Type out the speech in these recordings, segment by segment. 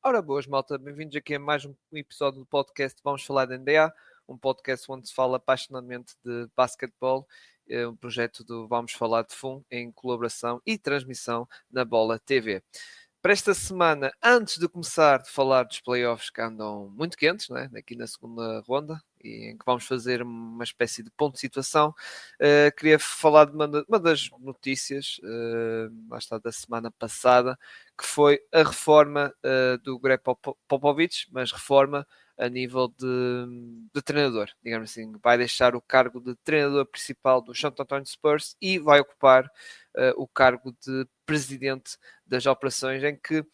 Ora boas, malta, bem-vindos aqui a mais um episódio do podcast Vamos Falar de NBA, um podcast onde se fala apaixonadamente de basquetebol, um projeto do Vamos Falar de FUN em colaboração e transmissão na Bola TV. Para esta semana, antes de começar a falar dos playoffs que andam muito quentes, né, aqui na segunda ronda, e em que vamos fazer uma espécie de ponto de situação, queria falar de uma das notícias, lá está, da semana passada, que foi a reforma do Greg Popovich, mas reforma a nível de treinador, digamos assim. Vai deixar o cargo de treinador principal do San Antonio Spurs e vai ocupar o cargo de presidente das operações, em que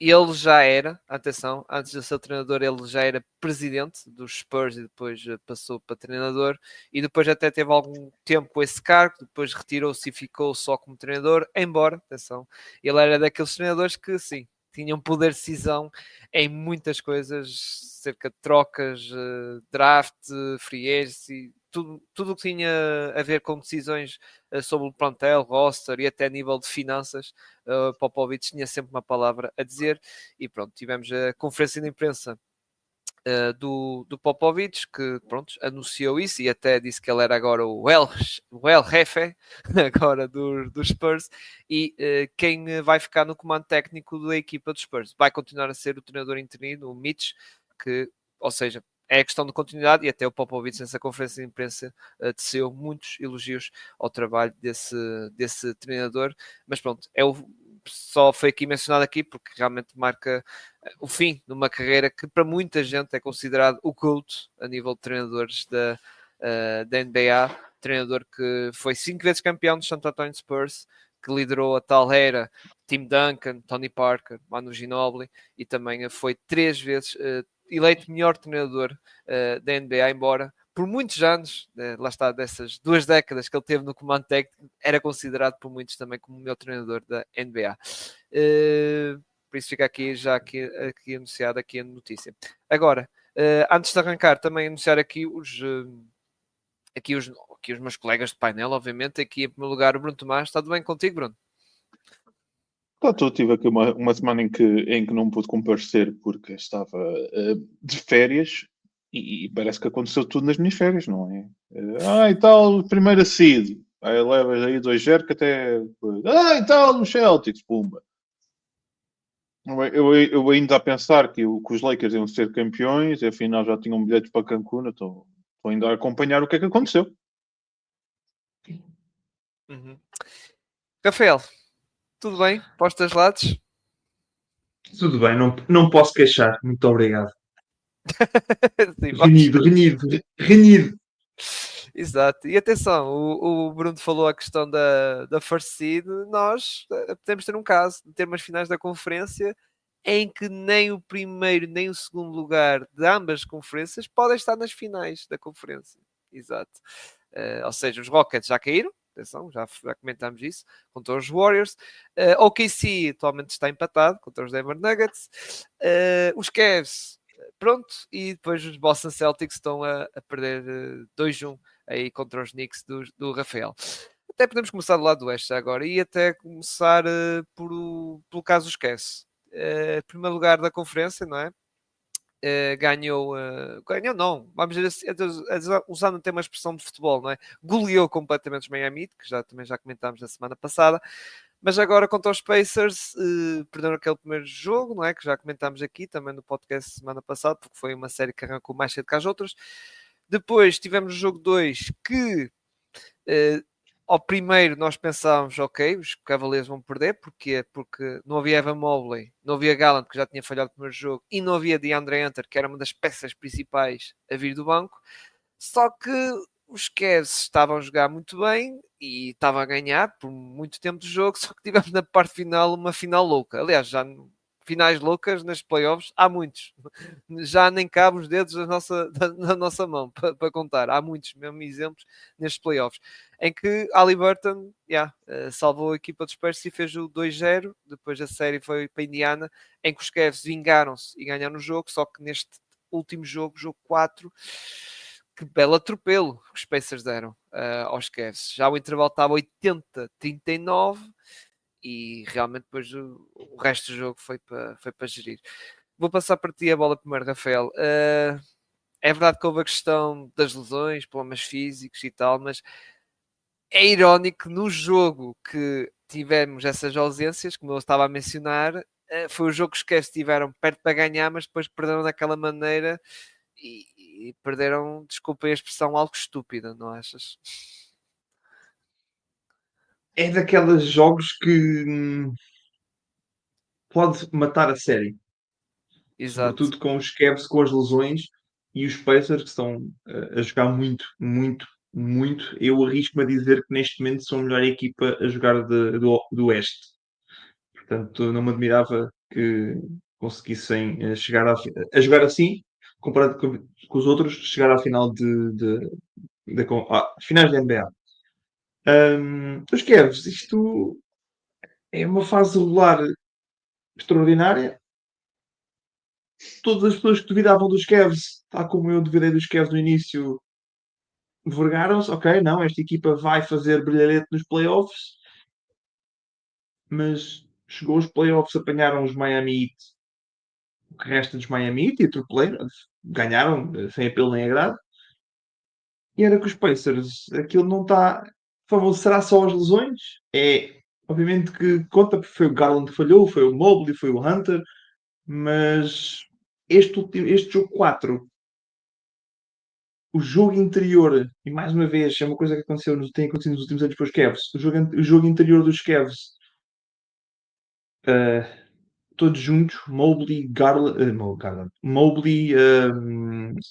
ele já era, atenção, antes de ser treinador, ele já era presidente dos Spurs e depois passou para treinador e depois até teve algum tempo com esse cargo, depois retirou-se e ficou só como treinador, embora, atenção, ele era daqueles treinadores que, sim, tinham poder de decisão em muitas coisas, cerca de trocas, draft, free agency, tudo o que tinha a ver com decisões sobre o plantel, roster e até nível de finanças. Popovich tinha sempre uma palavra a dizer e pronto, tivemos a conferência de imprensa do Popovich, que pronto, anunciou isso e até disse que ele era agora o El Jefe agora dos Spurs e quem vai ficar no comando técnico da equipa dos Spurs vai continuar a ser o treinador interino, o Mitch, que, ou seja, é questão de continuidade e até o Popovich nessa conferência de imprensa teceu muitos elogios ao trabalho desse treinador, mas pronto, só foi aqui mencionado aqui porque realmente marca o fim de uma carreira que para muita gente é considerado o culto a nível de treinadores da NBA, treinador que foi 5 vezes campeão dos San Antonio Spurs, que liderou a tal era Tim Duncan, Tony Parker, Manu Ginobili e também foi 3 vezes eleito melhor treinador da NBA, embora por muitos anos, lá está, dessas 2 décadas que ele teve no comando técnico, era considerado por muitos também como o melhor treinador da NBA. Por isso fica aqui anunciado aqui a notícia. Agora, antes de arrancar, também anunciar aqui os meus colegas de painel, obviamente. Aqui em primeiro lugar o Bruno Tomás. Está tudo bem contigo, Bruno? Tive aqui uma semana em que não pude comparecer porque estava de férias e parece que aconteceu tudo nas minhas férias, não é? E tal, primeira seed. Aí levas aí 2-0 que até... e tal, os Celtics, pumba. Eu ainda a pensar que os Lakers iam ser campeões, e afinal já tinham bilhetes para Cancún, estou ainda a acompanhar o que é que aconteceu. Uhum. Rafael, tudo bem? Postas lados? Tudo bem, não posso queixar. Muito obrigado. Sim, Renhido. Exato. E atenção, o Bruno falou a questão da First Seed. Nós podemos ter um caso de ter umas finais da conferência em que nem o primeiro nem o segundo lugar de ambas as conferências podem estar nas finais da conferência. Exato. Ou seja, os Rockets já caíram. Atenção, já comentámos isso, contra os Warriors. O OKC atualmente está empatado contra os Denver Nuggets. Os Cavs, pronto, e depois os Boston Celtics estão a perder 2-1 aí contra os Knicks do Rafael. Até podemos começar do lado do Oeste agora e até começar pelo caso dos Cavs. Primeiro lugar da conferência, não é? Ganhou não, vamos dizer assim, usando até uma expressão de futebol, não é? Goleou completamente os Miami Heat, que também já comentámos na semana passada, mas agora contra os Pacers, perderam aquele primeiro jogo, não é? Que já comentámos aqui também no podcast semana passada, porque foi uma série que arrancou mais cedo que as outras. Depois tivemos o jogo 2 que ao primeiro nós pensávamos, ok, os Cavaliers vão perder, porquê? Porque não havia Evan Mobley, não havia Gallant, que já tinha falhado o primeiro jogo, e não havia DeAndre Hunter, que era uma das peças principais a vir do banco. Só que os Cavs estavam a jogar muito bem e estavam a ganhar por muito tempo de jogo, só que tivemos na parte final uma final louca. Aliás, já finais loucas nas playoffs, há muitos. Já nem cabe os dedos da nossa mão para contar. Há muitos mesmo exemplos nestes playoffs. Em que Haliburton salvou a equipa dos Spurs e fez o 2-0. Depois a série foi para Indiana, em que os Cavs vingaram-se e ganharam o jogo, só que neste último jogo, jogo 4, que belo atropelo que os Pacers deram aos Cavs. Já o intervalo estava 80-39 e realmente depois o resto do jogo foi para gerir. Vou passar para ti a bola primeiro, Rafael. É verdade que houve a questão das lesões, problemas físicos e tal, mas é irónico que no jogo que tivemos essas ausências, como eu estava a mencionar, foi o jogo que os Cavs estiveram perto para ganhar, mas depois perderam daquela maneira e perderam, desculpem a expressão, algo estúpida, não achas? É daqueles jogos que pode matar a série. Exato. Sobretudo com os Cavs, com as lesões e os Pacers que estão a jogar muito, muito, muito. Eu arrisco-me a dizer que neste momento são a melhor equipa a jogar do Oeste. Portanto, não me admirava que conseguissem chegar a jogar assim, comparado com os outros, chegar à final finais da NBA. Os Cavs, isto é uma fase regular extraordinária. Todas as pessoas que duvidavam dos Cavs, tal como eu duvidei dos Cavs no início, vergaram-se. Ok, não, esta equipa vai fazer brilharete nos playoffs, mas chegou aos playoffs, apanharam os Miami Heat, o que resta dos Miami Heat, e atropelaram, ganharam sem apelo nem agrado. E era que os Pacers, aquilo não está. Por favor, será só as lesões? É, obviamente que conta, porque foi o Garland que falhou, foi o Mobley, foi o Hunter, mas este jogo 4, o jogo interior, e mais uma vez, é uma coisa que tem acontecido nos últimos anos para os Cavs, o jogo interior dos Cavs, uh, todos juntos, Mobley, Mobley,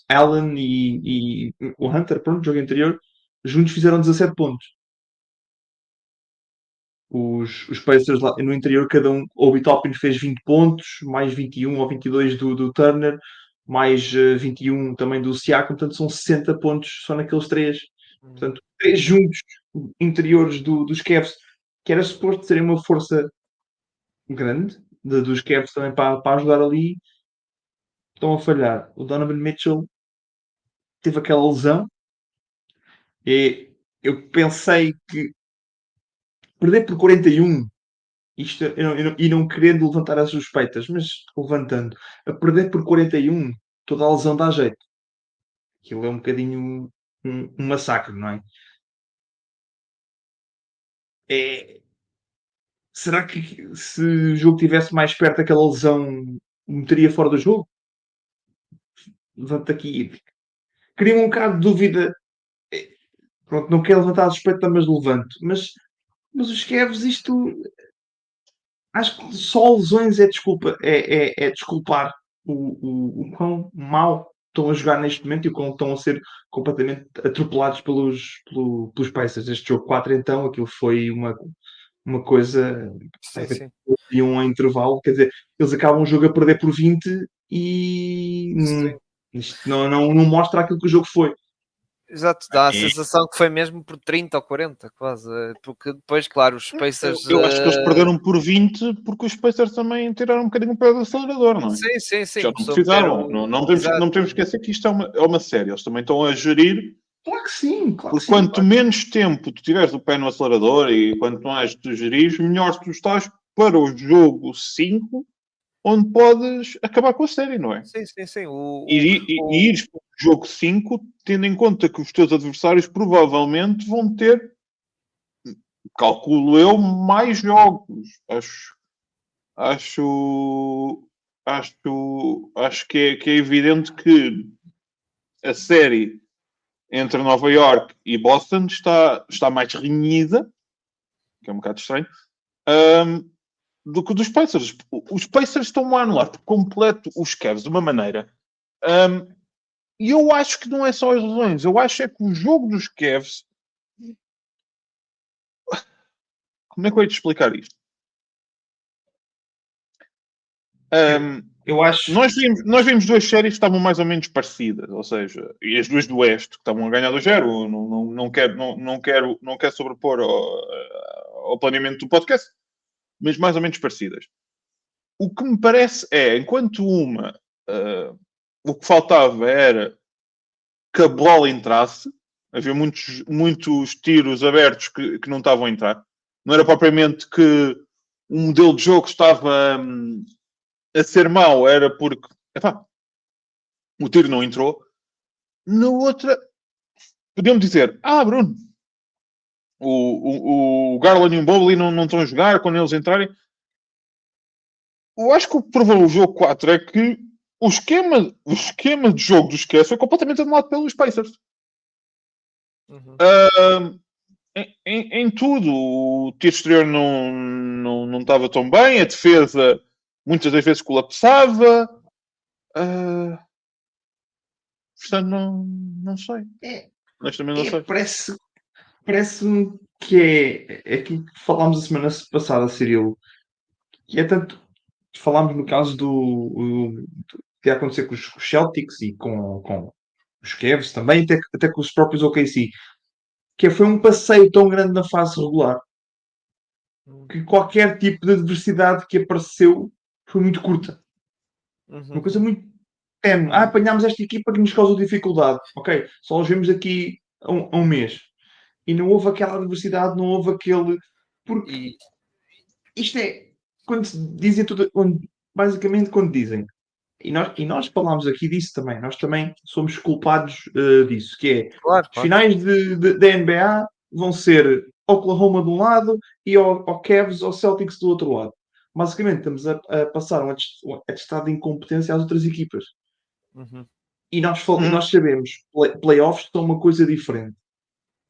Allen e o Hunter, pronto, jogo interior, juntos fizeram 17 pontos. Os Pacers lá no interior, cada um, o Obi Toppin fez 20 pontos, mais 21 ou 22 do Turner, mais 21 também do Siakam, portanto são 60 pontos só naqueles três. Portanto, três juntos interiores dos Cavs, que era suposto serem uma força grande dos Cavs também para ajudar ali, estão a falhar. O Donovan Mitchell teve aquela lesão e eu pensei que perder por 41, isto, e não querendo levantar as suspeitas, mas levantando, a perder por 41, toda a lesão dá jeito. Aquilo é um bocadinho um massacre, não é? É, será que se o jogo tivesse mais perto, aquela lesão me teria fora do jogo? Levanto aqui. Cria um bocado de dúvida. Pronto, não quero levantar a suspeita, mas levanto. Mas os Cavs, isto. Acho que só lesões é desculpa. É desculpar o quão mal estão a jogar neste momento e o quão estão a ser completamente atropelados pelos Pacers. Este jogo 4, então, aquilo foi uma coisa. Sim, sim. E um intervalo, quer dizer, eles acabam o jogo a perder por 20 e isto não mostra aquilo que o jogo foi. Exato, dá a sensação que foi mesmo por 30 ou 40, quase. Porque depois, claro, os Pacers. Eu acho que eles perderam por 20 porque os Pacers também tiraram um bocadinho o pé do acelerador, não é? Sim, sim, sim. Já não precisavam. Não podemos esquecer que isto é uma série. Eles também estão a gerir. Claro que sim, claro porque quanto menos tempo tu tiveres o pé no acelerador e quanto mais tu gerires, melhor tu estás para o jogo 5, onde podes acabar com a série, não é? Sim, sim, sim. E ires para o jogo 5, tendo em conta que os teus adversários provavelmente vão ter, calculo eu, mais jogos. Acho que é evidente que a série entre Nova York e Boston está mais renhida, que é um bocado estranho, do que dos Pacers. Os Pacers estão a anular por completo os Cavs de uma maneira. E eu acho que não é só as lesões. Eu acho é que o jogo dos Cavs... Como é que eu ia te explicar isto? Eu acho. Nós vimos duas séries que estavam mais ou menos parecidas, ou seja, e as duas do Oeste que estavam a ganhar 2-0. Não quero sobrepor ao planeamento do podcast, mas mais ou menos parecidas. O que me parece é, enquanto uma, o que faltava era que a bola entrasse. Havia muitos tiros abertos que não estavam a entrar. Não era propriamente que o modelo de jogo estava a ser mau, era porque o tiro não entrou. Na outra, podíamos dizer, Bruno, o Garland e o Mobley não estão a jogar quando eles entrarem. Eu acho que o que provou o jogo 4 é que o esquema de jogo dos Cavs foi completamente anulado pelos Pacers. Em tudo, o tiro exterior não estava tão bem, a defesa muitas das vezes colapsava. Portanto, não sei. Honestamente, não sei. Parece-me que é aquilo que falámos a semana passada, Cirilo, que é tanto. Falámos no caso do que ia acontecer com os Celtics e com os Cavs também, até com os próprios OKC, que foi um passeio tão grande na fase regular que qualquer tipo de adversidade que apareceu foi muito curta. Uma coisa muito tenue. Apanhámos esta equipa que nos causou dificuldade. Ok, só os vemos aqui a um mês. E não houve aquela adversidade, não houve aquele... Porque isto é... Quando dizem tudo... Basicamente, quando dizem... E nós falámos aqui disso também. Nós também somos culpados disso. Que é... Claro. Os finais da NBA vão ser Oklahoma de um lado e ao Cavs ou Celtics do outro lado. Basicamente, estamos a passar um atestado de incompetência às outras equipas. E nós sabemos, playoffs são uma coisa diferente.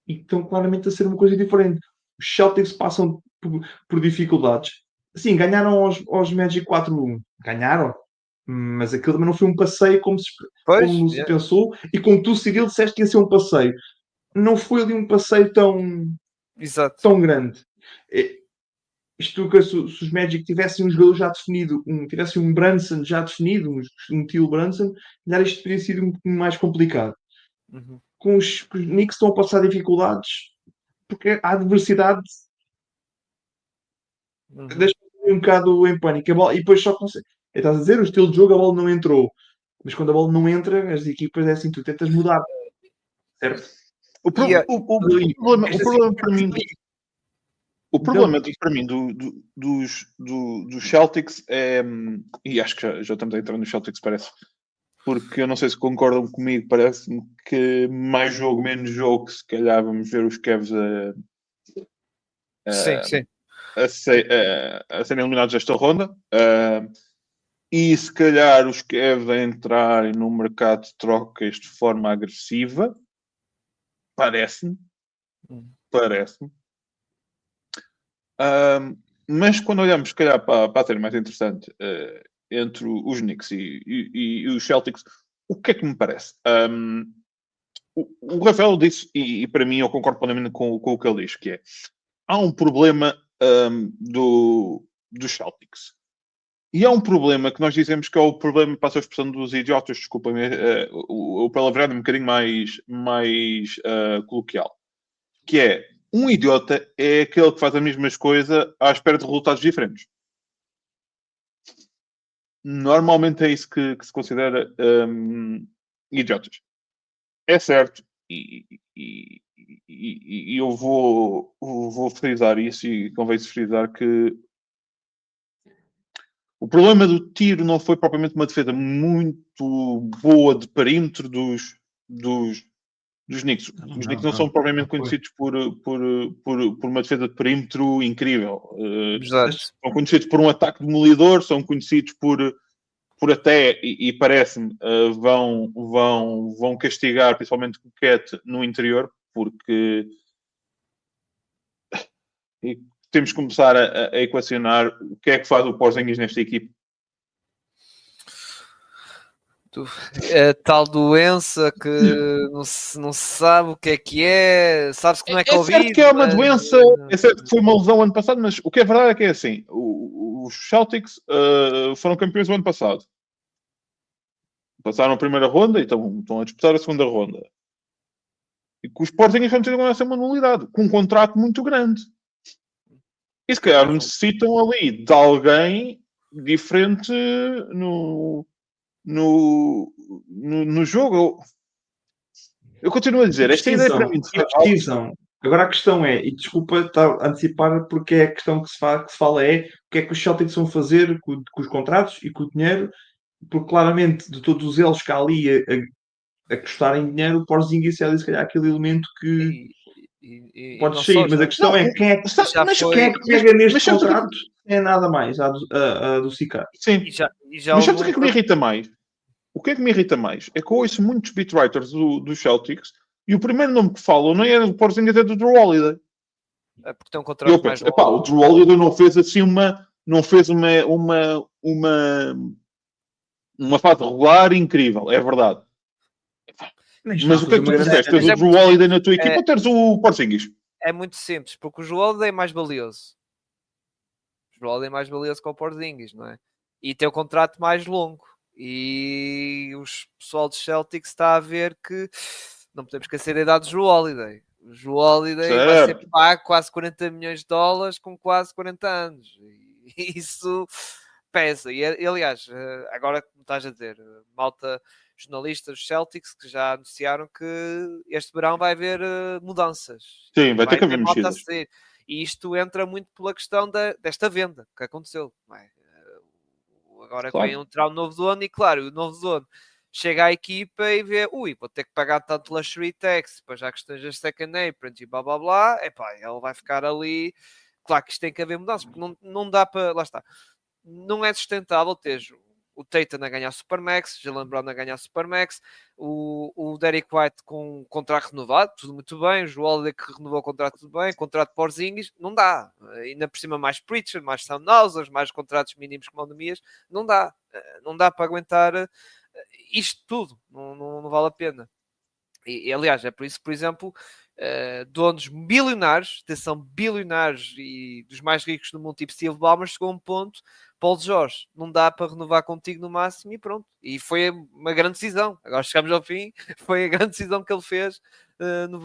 E estão claramente a ser uma coisa diferente. Os Celtics passam por dificuldades. Sim, ganharam aos Magic 4-1. Ganharam. Mas aquilo também não foi um passeio como se pensou. E como tu, Cirilo, disseste que ia ser um passeio. Não foi ali um passeio tão grande. Isto que se os Magic tivessem um jogador já definido, tivessem um Brunson já definido, um Tio Brunson, isto teria sido um pouquinho mais complicado. Com os Knicks estão a passar dificuldades porque a adversidade deixa-me um bocado em pânico. E depois só consegue. Estás a dizer, o estilo de jogo, a bola não entrou. Mas quando a bola não entra, as equipas é assim, tu tentas mudar. Certo? O problema para mim... O problema para mim dos Celtics é... E acho que já estamos a entrar nos Celtics, parece. Porque eu não sei se concordam comigo, parece-me que mais jogo, menos jogo, se calhar vamos ver os Cavs a serem eliminados desta ronda. E se calhar os Cavs a entrarem no mercado de trocas de forma agressiva. Parece-me. Mas quando olhamos, se calhar, para a série mais interessante entre os Knicks e os Celtics, o que é que me parece? O Rafael disse, e para mim eu concordo plenamente com o que ele diz, que é, há um problema dos Celtics. E há um problema que nós dizemos que é o problema, passa a expressão dos idiotas, desculpa-me, o palavreado é um bocadinho mais coloquial, que é, um idiota é aquele que faz as mesmas coisas à espera de resultados diferentes. Normalmente é isso que se considera idiotas. É certo. E eu vou frisar isso e convém-se frisar que o problema do tiro não foi propriamente uma defesa muito boa de perímetro dos Knicks. Os Knicks não são propriamente conhecidos por uma defesa de perímetro incrível. São conhecidos por um ataque demolidor, são conhecidos por até, e parece-me, vão castigar principalmente o Cat no interior, porque temos que começar a equacionar o que é que faz o Porzingis nesta equipe. A tal doença que não se sabe o que é, sabe-se que não é Covid. É certo que é uma doença, é certo que foi uma lesão ano passado, mas o que é verdade é que é assim, os Celtics foram campeões o ano passado. Passaram a primeira ronda e estão a disputar a segunda ronda. E que os Porzingis vão ter uma nulidade, com um contrato muito grande. E se calhar necessitam ali de alguém diferente no jogo. Eu continuo a dizer, esta ideia para mim de precisam. Agora a questão é, e desculpa estar a antecipar, porque é a questão que se fala é o que é que os Celtics vão fazer com os contratos e com o dinheiro, porque claramente de todos os elos que há ali a custarem dinheiro, o Porzingis é ali se calhar aquele elemento que E pode não sair, só mas já, a questão é já mas, quem é foi. que pega neste sabes o que- contrato é nada mais a do Sicar. Sim, E já mas houve sabes o que é que me irrita mais? O que é que me irrita mais? É que eu ouço muitos beatwriters dos Celtics e o primeiro nome que falam não é do Porzingis, é do Drew Holiday. porque tem um E eu contrato mais penso, epá, o longo. Drew Holiday não fez assim não fez uma fase regular incrível, é verdade. Mas o que é que tu preferes? Teres Mas o é Drew muito Holiday na tua é, equipa ou teres o Porzingis? é muito simples, porque o Joel Holiday é mais valioso. O Joel Holiday é mais valioso que o Porzingis, não é? E tem o contrato mais longo. E o pessoal dos Celtics está a ver que não podemos esquecer a idade do Joel Holiday. O Joel Holiday vai ser Certo. pago quase 40 milhões de dólares com quase 40 anos. E isso pesa. E aliás, agora como estás a dizer, malta jornalistas dos Celtics que já anunciaram que este verão vai haver mudanças. Sim, E vai ter vai que ter haver malta a mexidas. sair. E isto entra muito pela questão desta venda que aconteceu. Não é? Agora que vem entrar o novo dono e claro, o novo dono chega à equipa e vê, vou ter que pagar tanto luxury tax, depois já questões das second aprons e blá blá blá, epá, ele vai ficar ali. Claro que isto tem que haver mudanças, porque não dá para, lá está, não é sustentável ter o Tatum a ganhar Supermax, Jalen Brown a ganhar Supermax, o Derek White com um contrato renovado, tudo muito bem, o Joel Holiday que renovou o contrato, tudo bem, contrato Porzingis, não dá. Ainda por cima mais Preacher, mais Soundhousers, mais contratos mínimos com Mondemias, não dá. Não dá para aguentar isto tudo, não vale a pena. E, aliás, é por isso, por exemplo, donos bilionários, atenção, bilionários e dos mais ricos do mundo, tipo Steve Ballmer, chegou a um ponto, Paulo Jorge, não dá para renovar contigo no máximo e pronto. E foi uma grande decisão. Agora chegamos ao fim, foi a grande decisão que ele fez no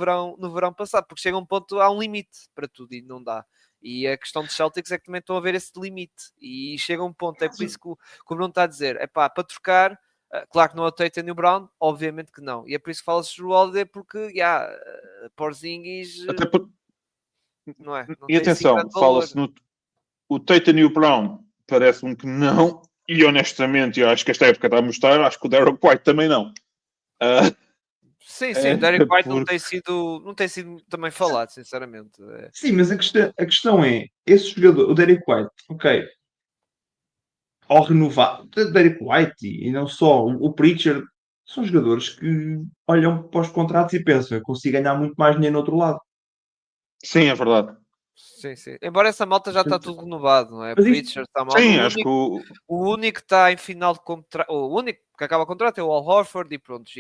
verão passado, porque chega a um ponto, há um limite para tudo e não dá. E a questão dos Celtics é que também estão a ver esse limite. E chega a um ponto, é por isso que o Bruno está a dizer, é pá, para trocar. Claro que não é o Tatum e o Brown, obviamente que não. E é por isso que fala-se do Holiday, porque, Porzingis, Até por... não é? Não E tem assim atenção, grande valor. fala-se no o Tatum e o Brown, parece-me que não. E honestamente, eu acho que esta época está a mostrar, acho que o Derek White também não. Sim, o Derek White porque... não tem sido também falado, sinceramente. Sim, mas a questão é, esse jogador, o Derek White, ok, ao renovar, o Derek White e não só, o Preacher, são jogadores que olham para os contratos e pensam, eu consigo ganhar muito mais dinheiro no outro lado. Sim, é verdade. Sim. Embora essa malta já está tudo renovado, não é? Mas Preacher está mal. Sim, acho que O único que está em final de contrato, o único que acaba o contrato é o Al Horford e pronto.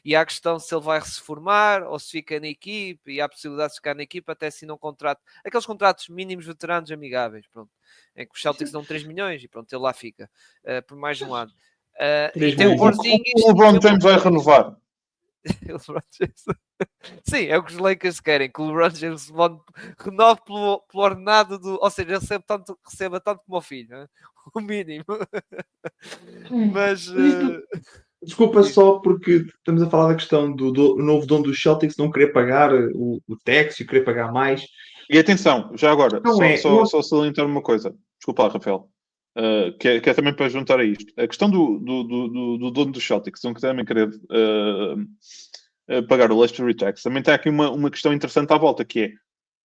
E há a questão se ele vai se formar ou se fica na equipe e há a possibilidade de ficar na equipe até assinar um contrato, aqueles contratos mínimos veteranos amigáveis, pronto. Em que os Celtics dão 3 milhões e pronto, ele lá fica por mais um ano. E tem o Porzingis. O LeBron James vai renovar. Sim, é o que os Lakers querem, que o LeBron James renove pelo ordenado do. Ou seja, receba tanto como o filho, né? O mínimo. Mas. Desculpa só porque estamos a falar da questão do novo dono dos Celtics não querer pagar o tax e querer pagar mais. E atenção, já agora, Não é, só salientar uma coisa. Desculpa lá, Rafael. Que é também para juntar a isto. A questão do dono dos Celtics, não também querer pagar o luxury tax, também tem aqui uma questão interessante à volta, que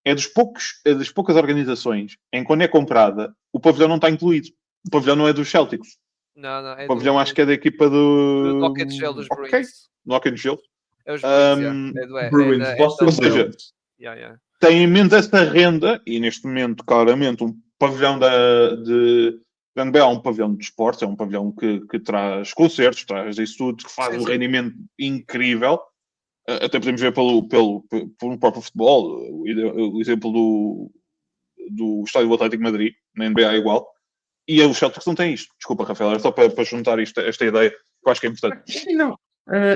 é das poucas organizações em que quando é comprada, o pavilhão não está incluído. O pavilhão não é dos Celtics. Não, é o pavilhão acho que é da equipa do Hockey de Gelo dos Bruins. No Hockey de Gelo. É os Bruins, Bruins, Boston ou seja, yeah. tem em mente essa renda, e neste momento, claramente, um pavilhão de NBA é um pavilhão de esportes, é um pavilhão que traz concertos, traz isso tudo, que faz um rendimento incrível. Até podemos ver pelo próprio futebol, o exemplo do Estádio do Atlético de Madrid, na NBA é igual. E os Celtics não têm isto. Desculpa, Rafael, era só para juntar esta ideia, que eu acho que é importante. Sim, não.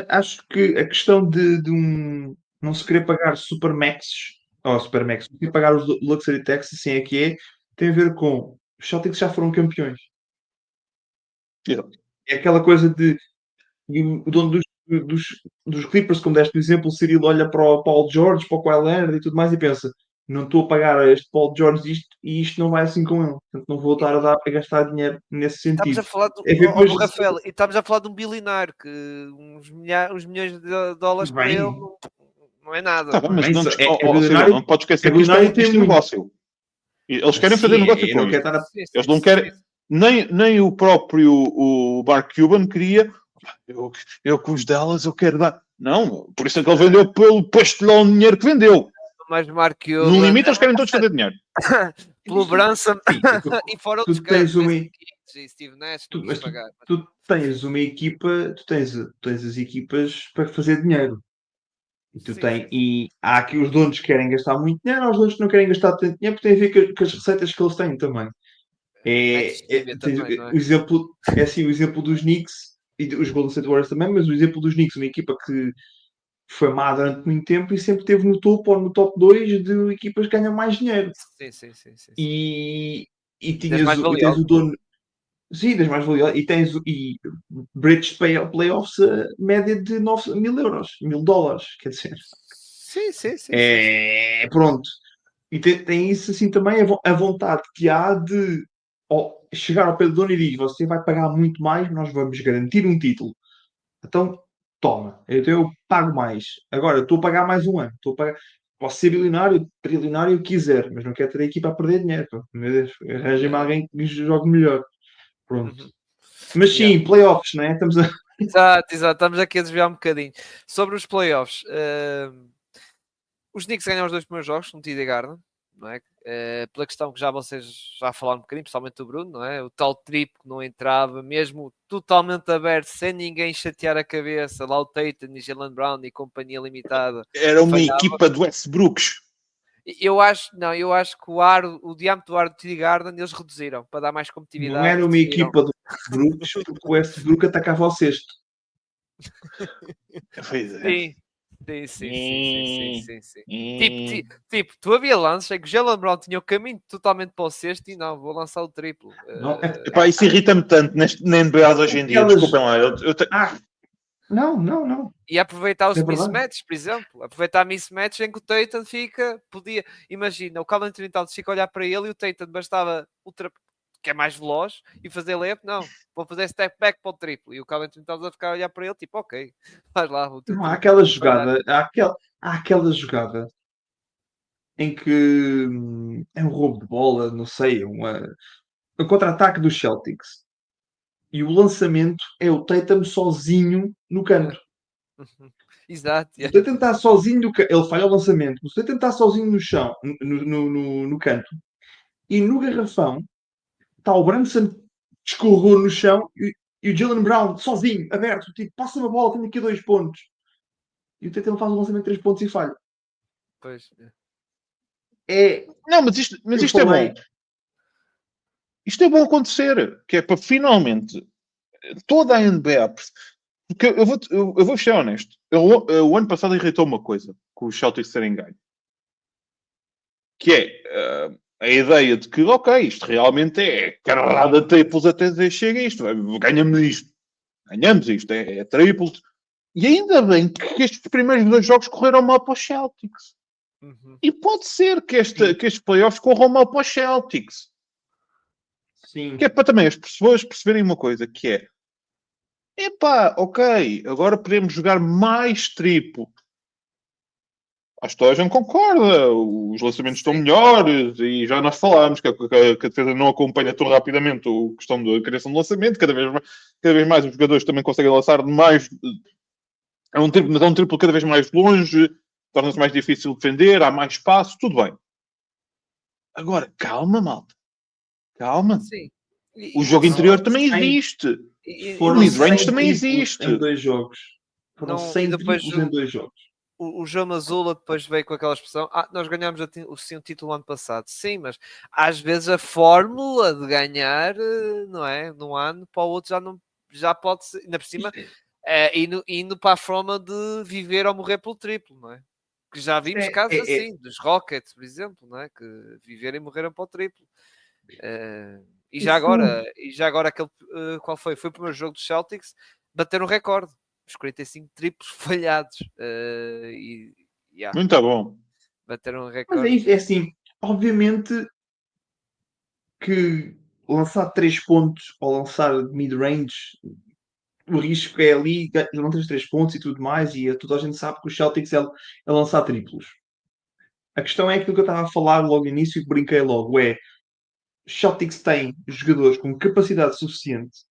Acho que a questão de não se querer pagar Supermaxes, ou Supermax, não querer pagar os Luxury Tax, assim é que é, tem a ver com os Celtics já foram campeões. Exato. É aquela coisa de o dono dos dos Clippers, como deste o exemplo, o Cirilo olha para o Paul George, para o Kawhi Leonard e tudo mais e pensa: não estou a pagar a este Paul George isto e isto não vai assim com ele. Portanto, não vou estar a gastar dinheiro nesse Estamos sentido. a falar É ver depois, Rafael, e estamos a falar de um bilionário que uns milhões de dólares para ele bem, não é nada, Tá bem, não mas é? não, é Cirilo, bilionário, não pode é esquecer que bilionário e tem isto é muito. negócio. Eles querem fazer Sim, negócio com não quer isto. estar a. Sim, Eles sim, não sim, querem, sim. nem o próprio o Mark Cuban queria. Eu com os Dallas eu quero dar. Não, por isso é que ele vendeu pelo pastelão de dinheiro que vendeu. Mas Mark No Cuban, limite, eles querem todos fazer dinheiro. pelo Branson Sim, e fora tu outros tens caras, uma. Jason Kidd e Steve Nash não quis Mas pagar. tu tens uma equipa, tens as equipas para fazer dinheiro. Sim, sim, sim. E há aqui os donos que querem gastar muito dinheiro, há os donos que não querem gastar tanto dinheiro, porque tem a ver com as receitas que eles têm também. Metes tíbia também, não é? O exemplo, é assim, o exemplo dos Knicks e dos Golden State Warriors também, mas o exemplo dos Knicks, uma equipa que foi má durante muito tempo e sempre esteve no topo ou no top 2 de equipas que ganham mais dinheiro. Sim, sim, sim, sim, sim. E, E das mais e tens o valiosas. dono, sim, das mais valiosas, e bridge playoffs média de 9 mil euros, $1000, quer dizer. Sim, sim, sim, sim, sim. Pronto. E tem isso assim também, a vontade que há de chegar ao pé do dono e diz: você vai pagar muito mais, nós vamos garantir um título. Então, toma, eu pago mais. Agora, estou a pagar mais um ano. Estou a pagar. Posso ser bilionário, trilionário, o que quiser, mas não quero ter a equipa a perder dinheiro. Pá. Meu Deus, arranja-me Yeah. alguém que jogue melhor. Pronto. Uhum. Mas Yeah. sim, playoffs, não é? Estamos a. Exato, exato. Estamos aqui a desviar um bocadinho. Sobre os playoffs, os Knicks ganham os 2 primeiros jogos no TD Garden, não é? Pela questão que já vocês já falaram um bocadinho, principalmente o Bruno, não é? O tal triplo que não entrava, mesmo totalmente aberto, sem ninguém chatear a cabeça, lá o Tatum e Jalen Brown e companhia limitada. Era uma Falhava. equipa do Westbrooks. Eu acho que o diâmetro do ar do TD Garden eles reduziram para dar mais Não competitividade. era uma Reduziram. equipa do Westbrook, porque o Westbrook atacava ao sexto. Pois é. Sim. Sim. Tipo, tu havia lances em que o Jalen Brown tinha o caminho totalmente para o sexto e não, vou lançar o triplo. Não, Epá, isso irrita-me tanto na NBA de hoje em dia. aquelas. Desculpem lá. Não. E aproveitar os É verdade. mismatches, por exemplo. Aproveitar mismatches em que o Tatum podia, imagina, o Karl Anthony Towns fica a olhar para ele e o Tatum bastava que é mais veloz e fazer layup, não. Vou fazer step back para o triplo. E o Karl Anthony Towns a ficar a olhar para ele, tipo, ok, faz lá o teu Não, há triplo. aquela Se falhar. jogada, há aquela jogada em que é um roubo de bola, não sei, um contra-ataque dos Celtics. E o lançamento é o Tatum sozinho no canto. Exato. O Tatum está sozinho no canto. Ele falha o lançamento. O Tatum está sozinho no chão, no canto. E no garrafão está o Brunson escorregou no chão e o Jalen Brown sozinho, aberto. Tipo, passa-me a bola, tenho aqui 2 pontos. E o Tatum faz o lançamento de 3 pontos e falha. Pois. É, Não, mas eu isto é falei, bom. Isto é bom acontecer. Que é para finalmente toda a NBA. Porque eu vou ser honesto. O ano passado irritou uma coisa com os Celtics terem ganho. Que é a ideia de que, ok, isto realmente é carrada de triplos até dizer chega isto. Ganhamos isto. Ganhamos isto. É triplos. E ainda bem que estes primeiros 2 jogos correram mal para os Celtics. Uhum. E pode ser que estes playoffs corram mal para os Celtics. sim. Que é para também as pessoas perceberem uma coisa, que é epá, ok, agora podemos jogar mais triplo. Acho que toda a gente concorda, os lançamentos estão Sim. melhores e já nós falámos que a defesa não acompanha tão rapidamente a questão da criação de lançamento, cada vez mais os jogadores também conseguem lançar mais. Mas é um triplo cada vez mais longe, torna-se mais difícil defender, há mais espaço, tudo bem. Agora, calma, malta. Calma. Sim. O Não jogo só. interior também existe. O Foram mid-range 100 também triplos em existe. 2 jogos. Foram Não, e 100 depois triplos em 2 jogos. o João Mazula depois veio com aquela expressão: nós ganhámos sim, o título ano passado. Sim, mas às vezes a fórmula de ganhar, não é? Num ano para o outro já pode ser, ainda por cima, indo para a forma de viver ou morrer pelo triplo, não é? Que já vimos casos assim, dos Rockets, por exemplo, não é? Que viveram e morreram para o triplo. E já Isso, agora aquele, qual foi? Foi o primeiro jogo dos Celtics, bateram o recorde. os 45 triplos falhados. Muito bom. Bateram um Mas recorde. é assim, obviamente que lançar 3 pontos ou lançar mid-range, o risco é ali, não tens 3 pontos e tudo mais, e toda a gente sabe que o Celtics é lançar triplos. A questão é aquilo que eu estava a falar logo no início e que brinquei logo, é os Celtics têm jogadores com capacidade suficiente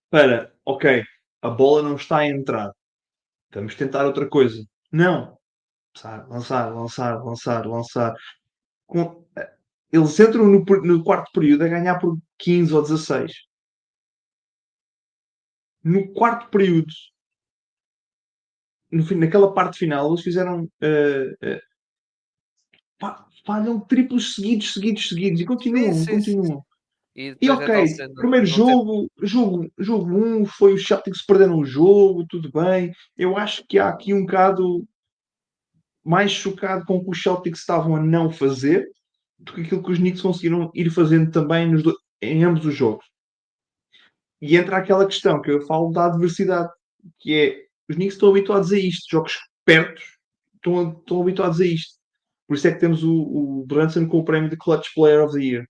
para, ok, a bola não está a entrar, vamos tentar outra coisa. Não. Lançar. Eles entram no quarto período a ganhar por 15 ou 16. No quarto período, naquela parte final, eles fizeram. Falham triplos seguidos. E continuam. Sim. E E depois então ok, primeiro jogo 1 foi os Celtics perderam o jogo, tudo bem. Eu acho que há aqui um bocado mais chocado com o que os Celtics estavam a não fazer do que aquilo que os Knicks conseguiram ir fazendo também em ambos os jogos. E entra aquela questão que eu falo da adversidade, que é os Knicks estão habituados a isto, jogos pertos estão habituados a isto. Por isso é que temos o Brunson com o prémio de Clutch Player of the Year.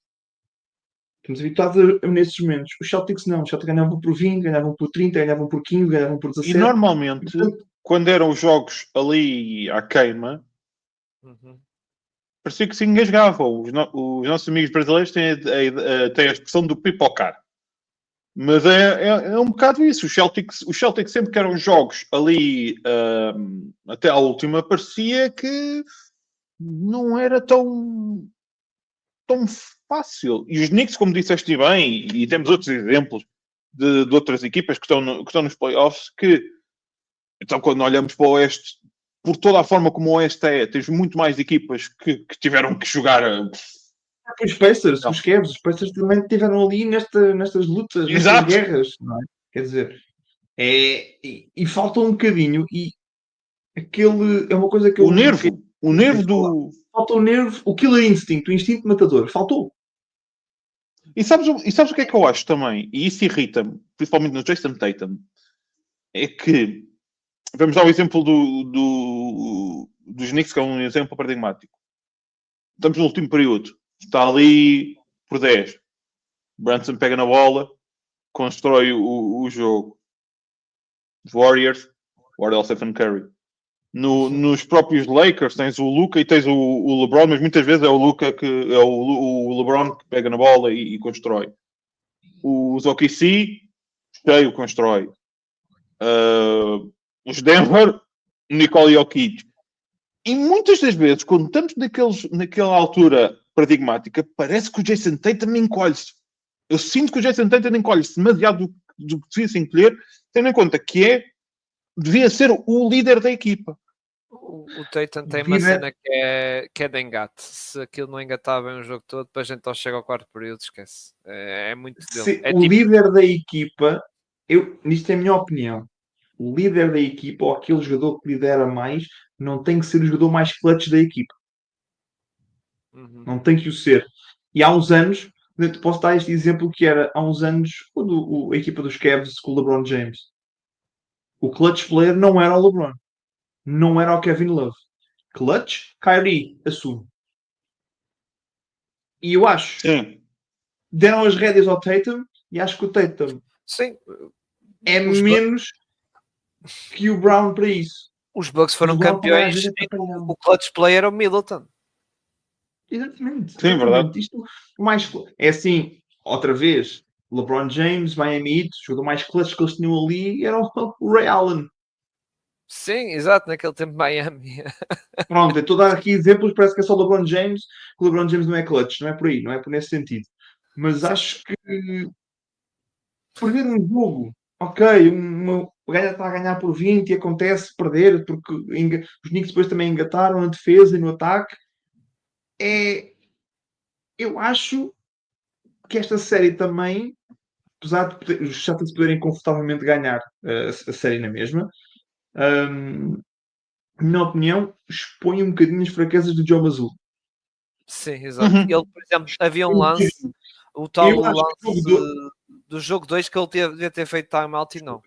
Estamos habituados nesses momentos. Os Celtics não. Os Celtics ganhavam por 20, ganhavam por 30, ganhavam por 15, ganhavam por 17. E normalmente, quando eram os jogos ali à queima, parecia que se engasgavam. Os nossos amigos brasileiros têm a expressão do pipocar. Mas é um bocado isso. Os Celtics sempre que eram jogos ali até à última, parecia que não era tão fácil. E os Knicks, como disseste bem, e temos outros exemplos de outras equipas que estão nos playoffs, que então quando olhamos para o Oeste, por toda a forma como o Oeste tens muito mais equipas que tiveram que jogar. Os Pacers, os Cavs, os Pacers também estiveram ali nestas lutas, Exato. nestas guerras, não é? Quer dizer, e falta um bocadinho, e aquele é uma coisa que o nervo do. Falta o nervo, o killer instinct, o instinto matador, faltou. E sabes o que é que eu acho também? E isso irrita-me, principalmente no Jason Tatum, é que vamos dar o exemplo dos Knicks, que é um exemplo paradigmático. Estamos no último período. Está ali por 10. Brunson pega na bola, constrói o jogo. Os Warriors, guarda o Stephen Curry. Nos próprios Lakers tens o Luka e tens o LeBron, mas muitas vezes é o Luka que é o LeBron que pega na bola e constrói. Os OKC, cheio, constrói. Os Denver, Nikola Jokic. E muitas das vezes, quando estamos naquela altura paradigmática, parece que o Jason Tatum encolhe-se. Eu sinto que o Jason Tatum encolhe-se demasiado do que devia se encolher, tendo em conta que devia ser o líder da equipa. O Tatum tem uma cena que é de engate. Se aquilo não engatar bem o jogo todo, depois então chega ao quarto período, esquece. É muito dele. O líder da equipa, nisto é a minha opinião, o líder da equipa, ou aquele jogador que lidera mais, não tem que ser o jogador mais clutch da equipa. Não tem que o ser. E há uns anos, eu te posso dar este exemplo que era há uns anos a equipa dos Cavs com o LeBron James. O clutch player não era o LeBron. Não era o Kevin Love. Clutch, Kyrie, assume. E eu acho. Sim. Deram as rédeas ao Tatum e acho que o Tatum é menos que o Brown para isso. Os Bucks foram campeões. O clutch player é o Middleton. Exatamente. Sim, verdade. Isto mais é assim, outra vez, LeBron James, Miami Heat, o jogador mais clutch que eles tinham ali era o Ray Allen. Sim, exato, naquele tempo Miami. Pronto, eu estou a dar aqui exemplos, parece que é só o LeBron James, que o LeBron James não é clutch, não é por aí, não é por nesse sentido. Mas acho que perder um jogo, ok, está a ganhar por 20 e acontece perder, porque os Knicks depois também engataram na defesa e no ataque. Eu acho que esta série também, apesar de os Celtics poderem confortavelmente ganhar a série na mesma, na minha opinião, expõe um bocadinho as fraquezas do Joe Mazzulla. Sim, exato. Ele, por exemplo, havia um lance, o tal lance do jogo 2 que ele devia ter feito timeout e não.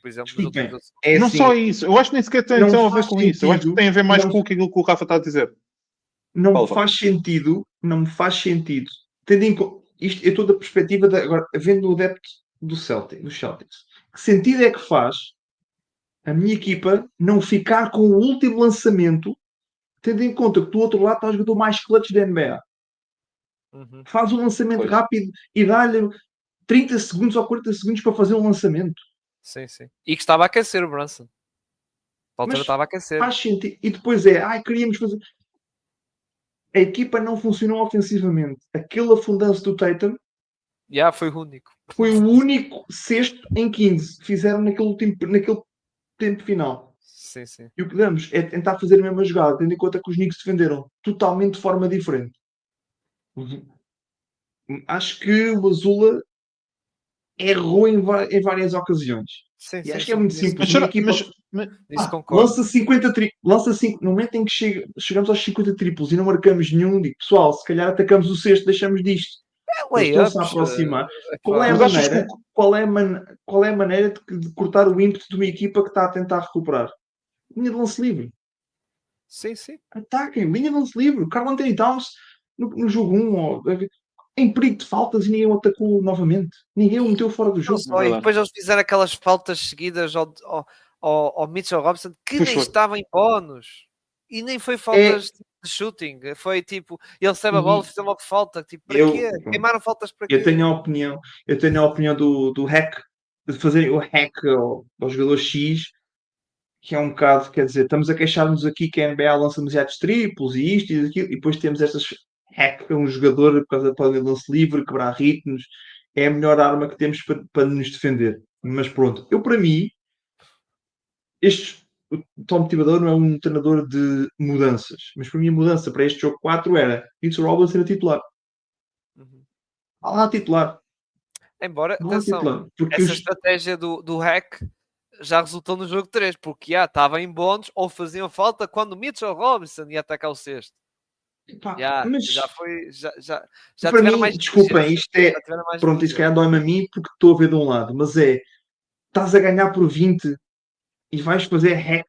por exemplo, nos Desculpem, últimos. é Não assim, só isso. Eu acho que nem sequer tem não a ver faz com isso. Eu acho que sentido, tem a ver mais não- com aquilo que o Rafa está a dizer. não me Fala, faz sentido, não me faz sentido, tendo em conta, isto é toda a perspectiva, agora, vendo o adepto dos Celtics, que sentido é que faz a minha equipa não ficar com o último lançamento, tendo em conta que do outro lado está o jogador mais clutch da NBA. Uhum. Faz um lançamento Pois. rápido e dá-lhe 30 segundos ou 40 segundos para fazer um lançamento. Sim, sim. E que estava a aquecer o Brunson. A altura Mas estava a aquecer. faz sentido. E depois queríamos fazer. A equipa não funcionou ofensivamente. Aquele afundanço do Tatum Já foi o único. foi o único sexto em 15 que fizeram naquele tempo final. Sim, sim. E o que damos é tentar fazer a mesma jogada, tendo em conta que os Knicks defenderam totalmente de forma diferente. Acho que o Azula errou em várias ocasiões. Sim, E sim, acho que é sim. muito Isso, simples. Mas, Uma será, equipa mas isso concordo. lança 50 triplos, lança 5, no momento em que chegamos aos 50 triplos e não marcamos nenhum, digo, pessoal, se calhar atacamos o sexto, deixamos disto. Eles estão-se a Layups. aproximar. Qual é a Epá, mas achas que maneira? Qual é a maneira de cortar o ímpeto de uma equipa que está a tentar recuperar? Linha de lance livre. sim, sim. Ataquem, linha de lance livre. Karl Anthony Towns no jogo 1, em perigo de faltas e ninguém o atacou novamente. Ninguém o meteu fora do Não jogo. só, e depois eles fizeram aquelas faltas seguidas ao Mitchell Robinson que Pois nem foi. estava em bónus. E nem foi É, faltas de shooting. Foi tipo, ele recebe a bola e e fez logo falta. Tipo, para eu, quê? Queimaram faltas para eu tenho quê? a opinião do hack, de fazer o hack ao jogador X, que é um bocado, quer dizer, estamos a queixar-nos aqui que a NBA lança demasiados triplos e isto e aquilo, e depois temos estas hack a um jogador por causa do lance livre, quebrar ritmos, é a melhor arma que temos para nos defender. Mas pronto, eu para mim, o Tom Thibodeau não é um treinador de mudanças, mas para mim a mudança para este jogo 4 era Mitchell Robinson a titular. Uhum. Lá titular. Embora, Lá atenção, titular. Porque essa estratégia do hack já resultou no jogo 3, porque já estava em bónus ou faziam falta quando o Mitchell Robinson ia atacar o sexto. pá, Já, mas já foi, já para tiveram mim, mais desculpem, inteligência. isto é. Já tiveram mais Pronto, isto inteligência. calhar dói-me a mim porque estou a ver de um lado, mas estás a ganhar por 20 e vais fazer hack.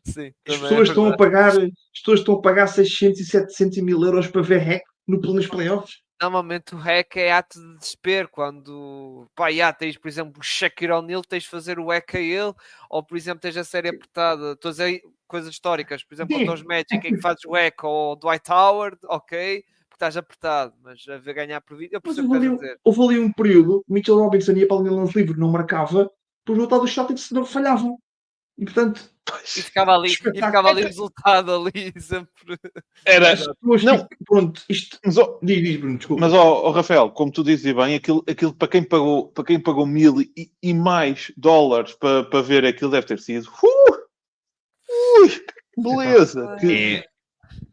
Sim, As também é pessoas estão a verdade. pagar, as pessoas estão a pagar 600 e 700 e 1000 euros para ver hack nos playoffs. Normalmente o hack é ato de desespero, quando pá, já, tens, por exemplo, o Shaquille O'Neal, tens de fazer o hack a ele, ou por exemplo, tens a série apertada, estou a dizer coisas históricas, por exemplo, contra os Sim, Magic, em que fazes o hack ao Dwight Howard, ok, porque estás apertado, mas a ver ganhar por vídeo, eu mas percebo o que estás a dizer. houve ali um período, Mitchell Robinson ia para a linha de lance livre, não marcava, depois o outro dos Celtics não falhavam. E portanto, E ficava ali espetáculo. o resultado ali, sempre. Era. As pessoas Não, pronto, isto. mas, Diz, Bruno, desculpa. mas Rafael, como tu dizes bem, aquilo para quem pagou 1000 e mais dólares para ver aquilo deve ter sido. Beleza!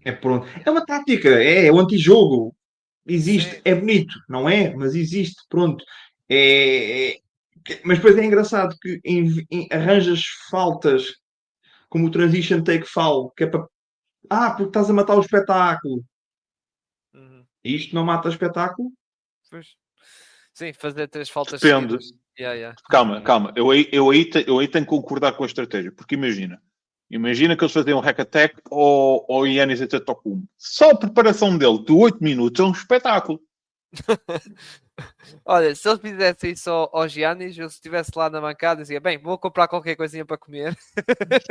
É pronto. É uma tática, é o antijogo. Existe, Sim. é bonito, não é? Mas existe, pronto. Mas depois é engraçado que arranjas faltas como o transition take foul, que é para. Porque estás a matar o espetáculo. Uhum. E isto não mata o espetáculo? Pois. Sim, fazer 3 faltas Depende. seguidas. Yeah. Calma. Eu aí tenho que concordar com a estratégia. Porque imagina que eles faziam um hack attack ao Yannis Antetokounmpo. Só a preparação dele de 8 minutos é um espetáculo. Olha, se eles fizessem isso ao Giannis, eu se estivesse lá na bancada dizia, bem, vou comprar qualquer coisinha para comer.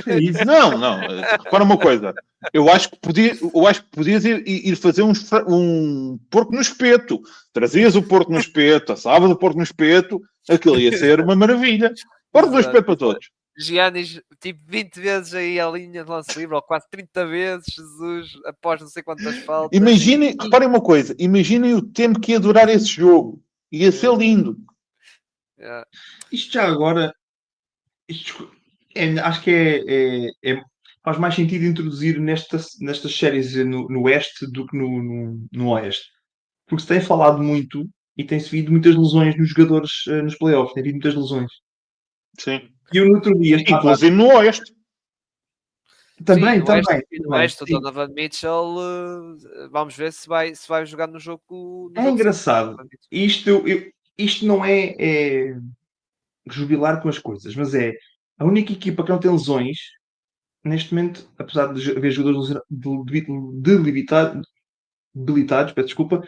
É isso. Não. Repara uma coisa. Eu acho que podias ir fazer um porco no espeto. Trazias o porco no espeto, assavas o porco no espeto, aquilo ia ser uma maravilha. Porco no espeto para todos. Giannis, tipo 20 vezes aí a linha de lance livre, ou quase 30 vezes, Jesus, após não sei quantas faltas. Reparem uma coisa, imaginem o tempo que ia durar esse jogo. Ia ser lindo. Yeah. Isto já agora. Acho que faz mais sentido introduzir nestas séries no Oeste do que no Oeste. Porque se tem falado muito e tem-se visto muitas lesões nos jogadores nos playoffs. Tem havido muitas lesões. Sim. E eu no outro dia estava. Inclusive no Oeste. Também. No Oeste, o Donovan Mitchell, vamos ver se vai jogar no jogo. É engraçado. Isto não é jubilar com as coisas, mas é a única equipa que não tem lesões, neste momento, apesar de haver jogadores debilitados, peço desculpa,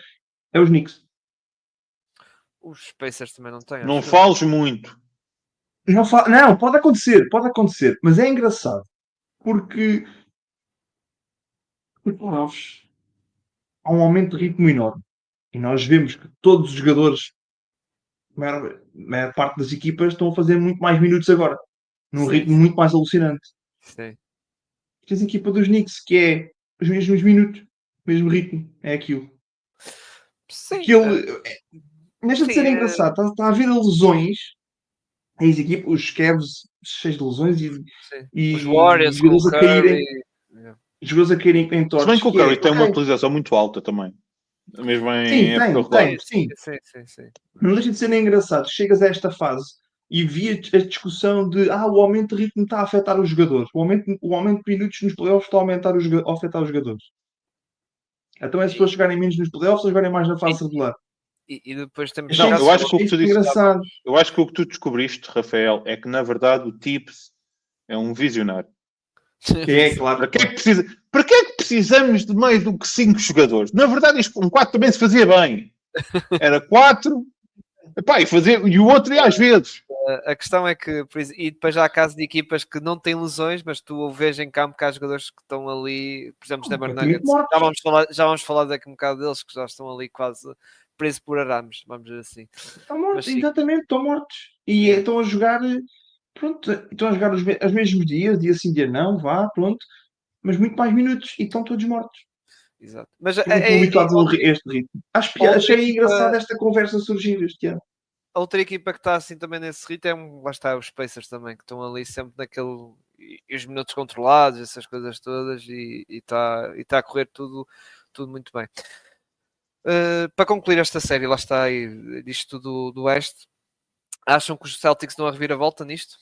é os Knicks. Os Pacers também não têm, Não acho eu. fales muito. Não, pode acontecer, mas é engraçado porque nos playoffs há um aumento de ritmo enorme e nós vemos que todos os jogadores, a maior parte das equipas, estão a fazer muito mais minutos agora, num Sim, ritmo muito mais alucinante. sim. Tens a equipa dos Knicks, que é os mesmos minutos, o mesmo ritmo, é aquilo. Sim, Aquele, deixa de sim, ser engraçado, está a haver lesões, as equipas, os Cavs cheios de lesões sim. Os e Warriors com o jogadores a caírem, Curry. Yeah. jogadores a caírem em Se bem torres, que o que é, Curry tem uma ok, utilização muito alta também. Mesmo em sim, época tem, regular. sim, Sim. não deixa de ser engraçado. Chegas a esta fase e vi a discussão de o aumento de ritmo está a afetar os jogadores. O aumento de minutos nos playoffs está a afetar os jogadores. Então é se for chegarem menos nos playoffs ou jogarem mais na fase regular. E depois temos Achei Não, eu acho que o que isto tu disseste, engraçado. eu acho que o que tu descobriste, Rafael, é que na verdade o Tips é um visionário. É, claro. Para que é que precisamos de mais do que 5 jogadores? Na verdade, isto com 4 também se fazia bem. Era 4, e o outro ia às vezes. A questão é que, e depois já há casos de equipas que não têm lesões, mas tu o vês em campo que há jogadores que estão ali, por exemplo, os Denver Nuggets. Já vamos falar daqui um bocado deles, que já estão ali quase presos por arames, vamos dizer assim. Estão mortos, Mas, exatamente, estão mortos. E estão a jogar, pronto, estão a jogar os mesmos dias, dia sim, dia não, pronto, mas muito mais minutos e estão todos mortos. Exato. Mas Não estão habituados a este ritmo. Achei engraçado esta conversa surgir este ano. A outra equipa que está assim também nesse ritmo lá está os Pacers também, que estão ali sempre naquele. E os minutos controlados, essas coisas todas, e está a correr tudo muito bem. Para concluir esta série, lá está aí, disto do Oeste, acham que os Celtics dão a reviravolta nisto?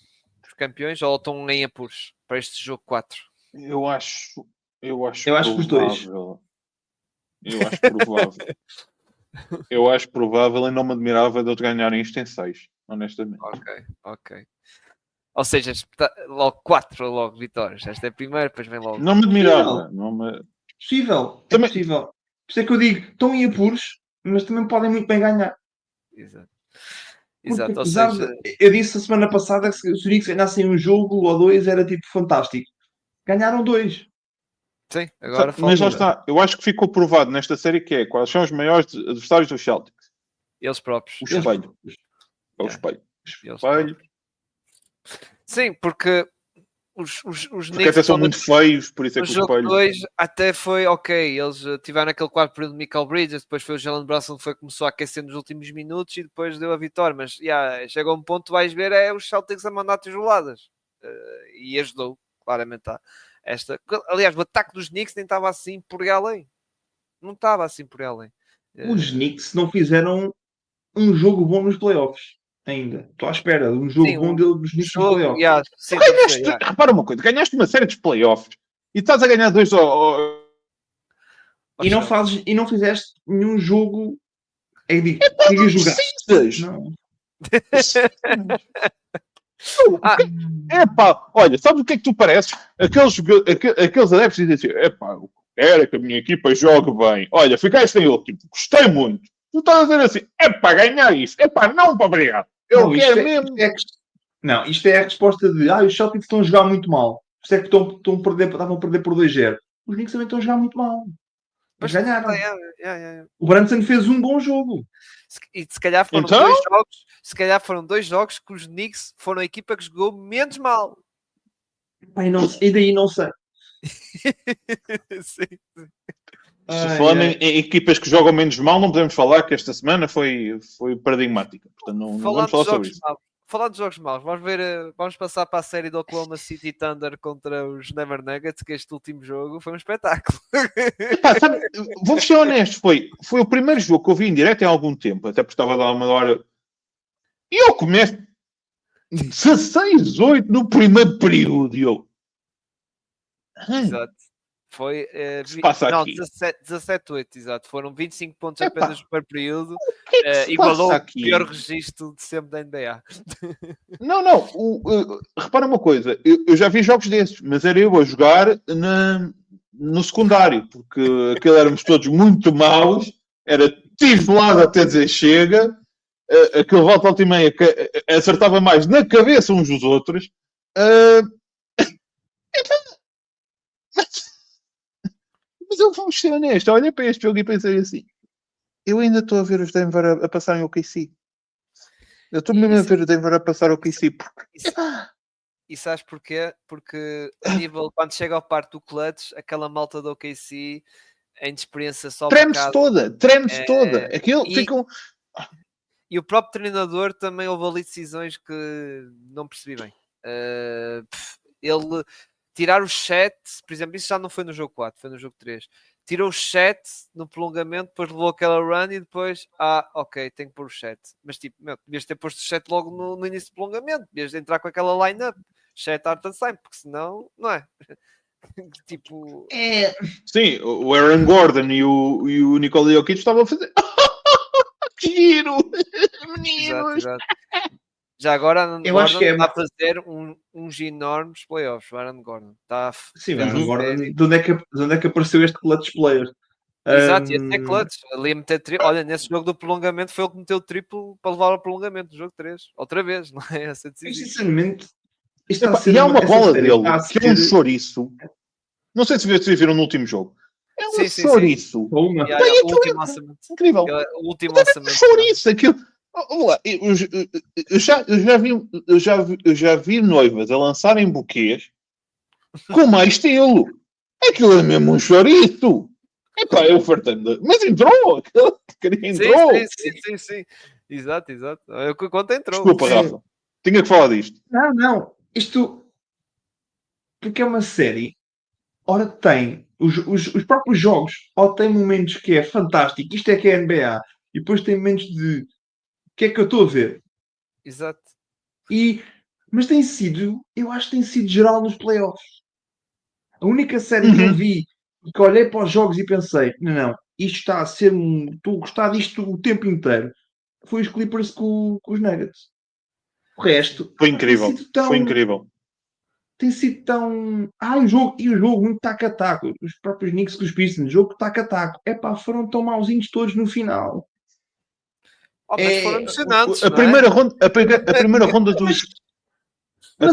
Os campeões, ou estão em apuros para este jogo 4? Eu acho que os dois. provável. Eu acho provável. Eu acho provável e não me admirava de eles ganharem isto em 6, honestamente. Ok. Ou seja, logo 4 logo vitórias. Esta é a primeira, depois vem logo. Não me admirava. Possível. Também... possível. Por isso é que eu digo, estão em apuros, mas também podem muito bem ganhar. Exato. Ou seja... Eu disse a semana passada que se os Knicks ganhassem um jogo ou 2 era tipo fantástico. Ganharam 2. Sim, agora mas lá está. Eu acho que ficou provado nesta série que é quais são os maiores adversários dos Celtics. Eles próprios. O espelho. É o espelho. Espelho. Sim, porque os Knicks até são muito feios, por isso é que o espelho... 2 até foi ok. Eles tiveram aquele quarto período de Michael Bridges, depois foi o Jalen Brunson que começou a aquecer nos últimos minutos e depois deu a vitória. Mas chegou a um ponto, vais ver, é os Celtics a mandar tijoladas. E ajudou, claramente. Aliás, o ataque dos Knicks nem estava assim por aí além. Não estava assim por aí além. Os Knicks não fizeram um jogo bom nos playoffs. Ainda. Estou à espera de um jogo bom dos Knicks nos playoffs. Repara uma coisa, ganhaste uma série de playoffs e estás a ganhar 2 e não fizeste nenhum jogo. Diga jogar. Não. Olha, sabes o que é que tu pareces? Aqueles adeptos dizem assim: eu quero que a minha equipa jogue bem. Olha, ficaste em último, gostei muito. Tu estás a dizer assim: ganhar isso, não para brigar. Eu quero mesmo. Isto é a resposta de os Celtics estão a jogar muito mal. Por isso é que estavam a perder por 2-0. Os Knicks também estão a jogar muito mal. Mas ganharam. O Brunson fez um bom jogo. E se calhar foram 2 jogos. Se calhar foram 2 jogos que os Knicks foram a equipa que jogou menos mal. E daí não sei. Sim. Se falando em equipas que jogam menos mal, não podemos falar que esta semana foi paradigmática. Portanto, não vamos falar sobre isso. Falando de jogos maus, vamos passar para a série do Oklahoma City Thunder contra os Denver Nuggets, que este último jogo foi um espetáculo. Vou ser honesto, foi o primeiro jogo que eu vi em direto em algum tempo, até porque estava a dar uma hora. E eu começo 16-8 no primeiro período. Exato. Foi se passa não, aqui? 17-8, exato. Foram 25 pontos Epá, apenas no primeiro período. O que é que se Igualou passa o aqui? pior registro de sempre da NBA. Não. Repara uma coisa. Eu já vi jogos desses, mas era eu a jogar no secundário, porque aquilo éramos todos muito maus. Era tisolado até dizer chega. Aquele volta ao meia que acertava mais na cabeça uns dos outros. Mas eu vou ser honesto. Olha para este jogo e pensei assim. Eu ainda estou a ver os Denver a passarem o KC. Eu estou mesmo a ver o Denver a passar o KC. E sabes porquê? Porque a nível, quando chega ao parte do clutch, aquela malta do OKC, a inexperiência sobe um Treme-se bocado. toda. Aquilo ficam... E o próprio treinador também houve ali decisões que não percebi bem. Ele tirar o 7, por exemplo, isso já não foi no jogo 4, foi no jogo 3. Tirou o 7 no prolongamento, depois levou aquela run e depois, ok, tenho que pôr o 7. Mas tipo, devias ter posto o 7 logo no início do prolongamento, devias entrar com aquela line-up, 7 hard time, porque senão, não é? Tipo... Sim, o Aaron Gordon e o Nikola Jokic estavam a fazer... Que giro! Meninos! Exato. Já agora Aaron Eu Gordon acho que é... está a fazer uns enormes playoffs. O Aaron Gordon está Sim, o Aaron Gordon. De onde é que apareceu este clutch player? Exato, e esse é clutch. Ali a meter triplo. Olha, nesse jogo do prolongamento foi ele que meteu o triplo para levar ao prolongamento do jogo 3. Outra vez, não é? Essa decisiva. Sinceramente, e há uma bola dele que é um chouriço. Não sei se vocês viram no último jogo. É um chouriço. O último lançamento. Incrível. O último lançamento. Chouriço, aquilo. Vamos lá, eu já vi noivas a lançarem buquês com mais estilo. Aquilo é mesmo um chouriço. Epá, eu fartando. Mas entrou! Entrou! Sim. Exato. Quando entrou. Desculpa, Rafa. Tinha que falar disto. Não. Isto... Porque é uma série. Ora, tem os próprios jogos. Ou tem momentos que é fantástico. Isto é que é NBA. E depois tem momentos de... O que é que eu estou a ver? Exato. Mas tem sido... Eu acho que tem sido geral nos playoffs. A única série que eu vi, que olhei para os jogos e pensei, não, isto está a ser estou a gostar disto o tempo inteiro, foi os Clippers com os Nuggets. O resto foi incrível. Foi incrível. Tem sido tão... o jogo muito taco-a-taco. Os próprios Knicks com os Pistons, jogo taco-a-taco. Foram tão mauzinhos todos no final. Mas foram emocionantes. A primeira ronda dos... A primeira ronda dos... A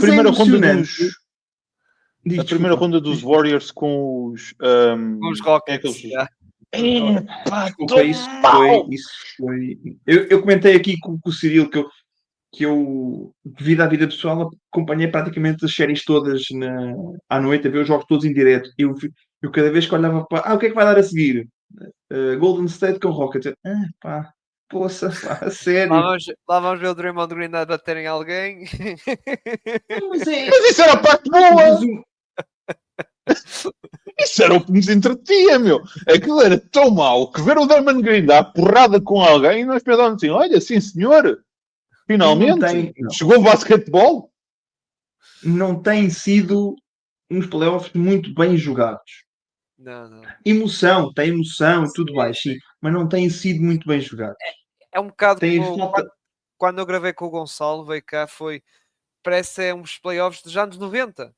primeira ronda dos Warriors com os Rockets. Desculpa, isso foi... Eu comentei aqui com o Cirilo que eu, devido à vida pessoal, acompanhei praticamente as séries todas à noite, a ver os jogos todos em direto. Eu cada vez que olhava para... o que é que vai dar a seguir? Golden State com Rockets. Poça, a sério. Lá vamos ver o Draymond Green a bater em alguém. Mas isso era a parte boa! Isso era o que nos entretinha, meu. Aquilo era tão mau que ver o Draymond Green dar porrada com alguém e nós pensávamos assim, olha, sim senhor, finalmente, chegou o basquetebol. Não tem sido uns playoffs muito bem jogados. Não. Tem emoção e tudo mais, sim, mas não têm sido muito bem jogados. É um bocado como quando eu gravei com o Gonçalo, veio cá, parece uns playoffs dos anos 90.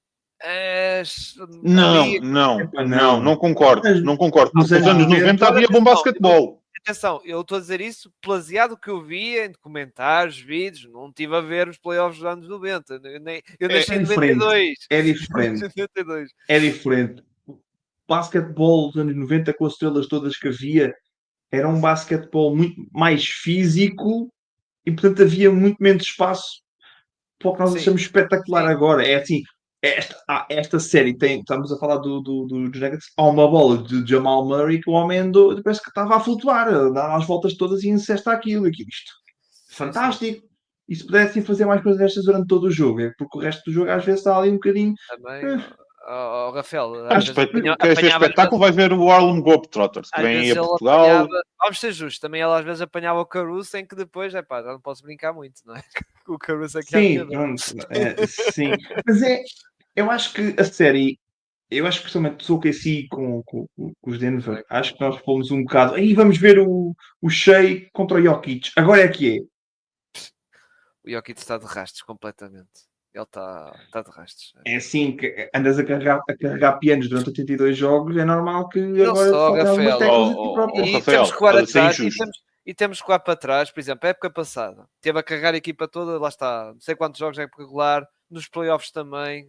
Não concordo. Não concordo. Nos anos 90 havia bom basquetebol. Atenção, eu estou a dizer isso baseado que eu via em documentários, vídeos, não estive a ver os playoffs dos anos 90. Eu nasci em 92. É diferente. É diferente. O basquetebol dos anos 90 com as estrelas todas que havia era um basquetebol muito mais físico e, portanto, havia muito menos espaço para o que nós achamos espetacular agora. É assim, esta série estamos a falar dos Nuggets, há uma bola de Jamal Murray que o homem parece que estava a flutuar, a dar as voltas todas e incesta aquilo. Isto. Fantástico. E se pudessem fazer mais coisas destas durante todo o jogo, porque o resto do jogo às vezes está ali um bocadinho... Também... Rafael, queres ver espetáculo? Vai ver o Harlem Globetrotters que vem a Portugal. Vamos ser justos, também ele às vezes apanhava o Caruso em que depois, já não posso brincar muito, não é? O Caruso aqui sim, mas eu acho que a série eu acho que principalmente o OKC com os Denver, acho que nós fomos um bocado. Aí vamos ver o Shea contra o Jokic. Agora é que é. O Jokic está de rastos completamente. Ele está de rastos. É assim que andas a carregar pianos durante 82 jogos, é normal que Não agora te só, faltem algumas Rafael. teclas a ti próprio. E Rafael, temos que voar estás a ser atrás injusto. e temos que voar para trás. Por exemplo, a época passada teve a carregar a equipa toda, lá está, não sei quantos jogos na época regular, nos playoffs também,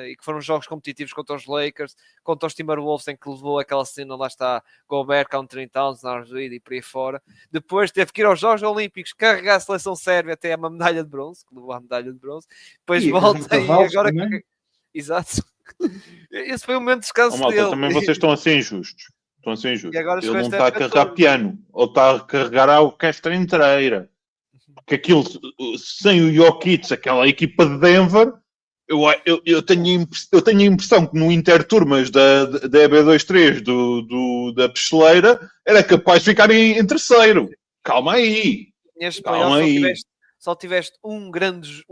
e que foram jogos competitivos contra os Lakers, contra os Timberwolves, em que levou aquela cena, lá está, Gobert, Country Towns, Narjuid e por aí fora. Depois teve que ir aos Jogos Olímpicos, carregar a seleção sérvia até a medalha de bronze, que levou a medalha de bronze. Depois E volta e Tavares agora... também. Exato. Esse foi o momento de descanso Malta, dele. também vocês estão a ser injustos. Estão a ser injustos. E agora Ele chegou não esta está a época carregar toda. piano, ou está a carregar a orquestra inteira. Porque aquilo, sem o Jokic, aquela equipa de Denver, eu tenho a impressão que no Interturmas da EB23 da Pesteleira era capaz de ficar em terceiro. Calma aí. Neste Calma playoff aí. só tiveste um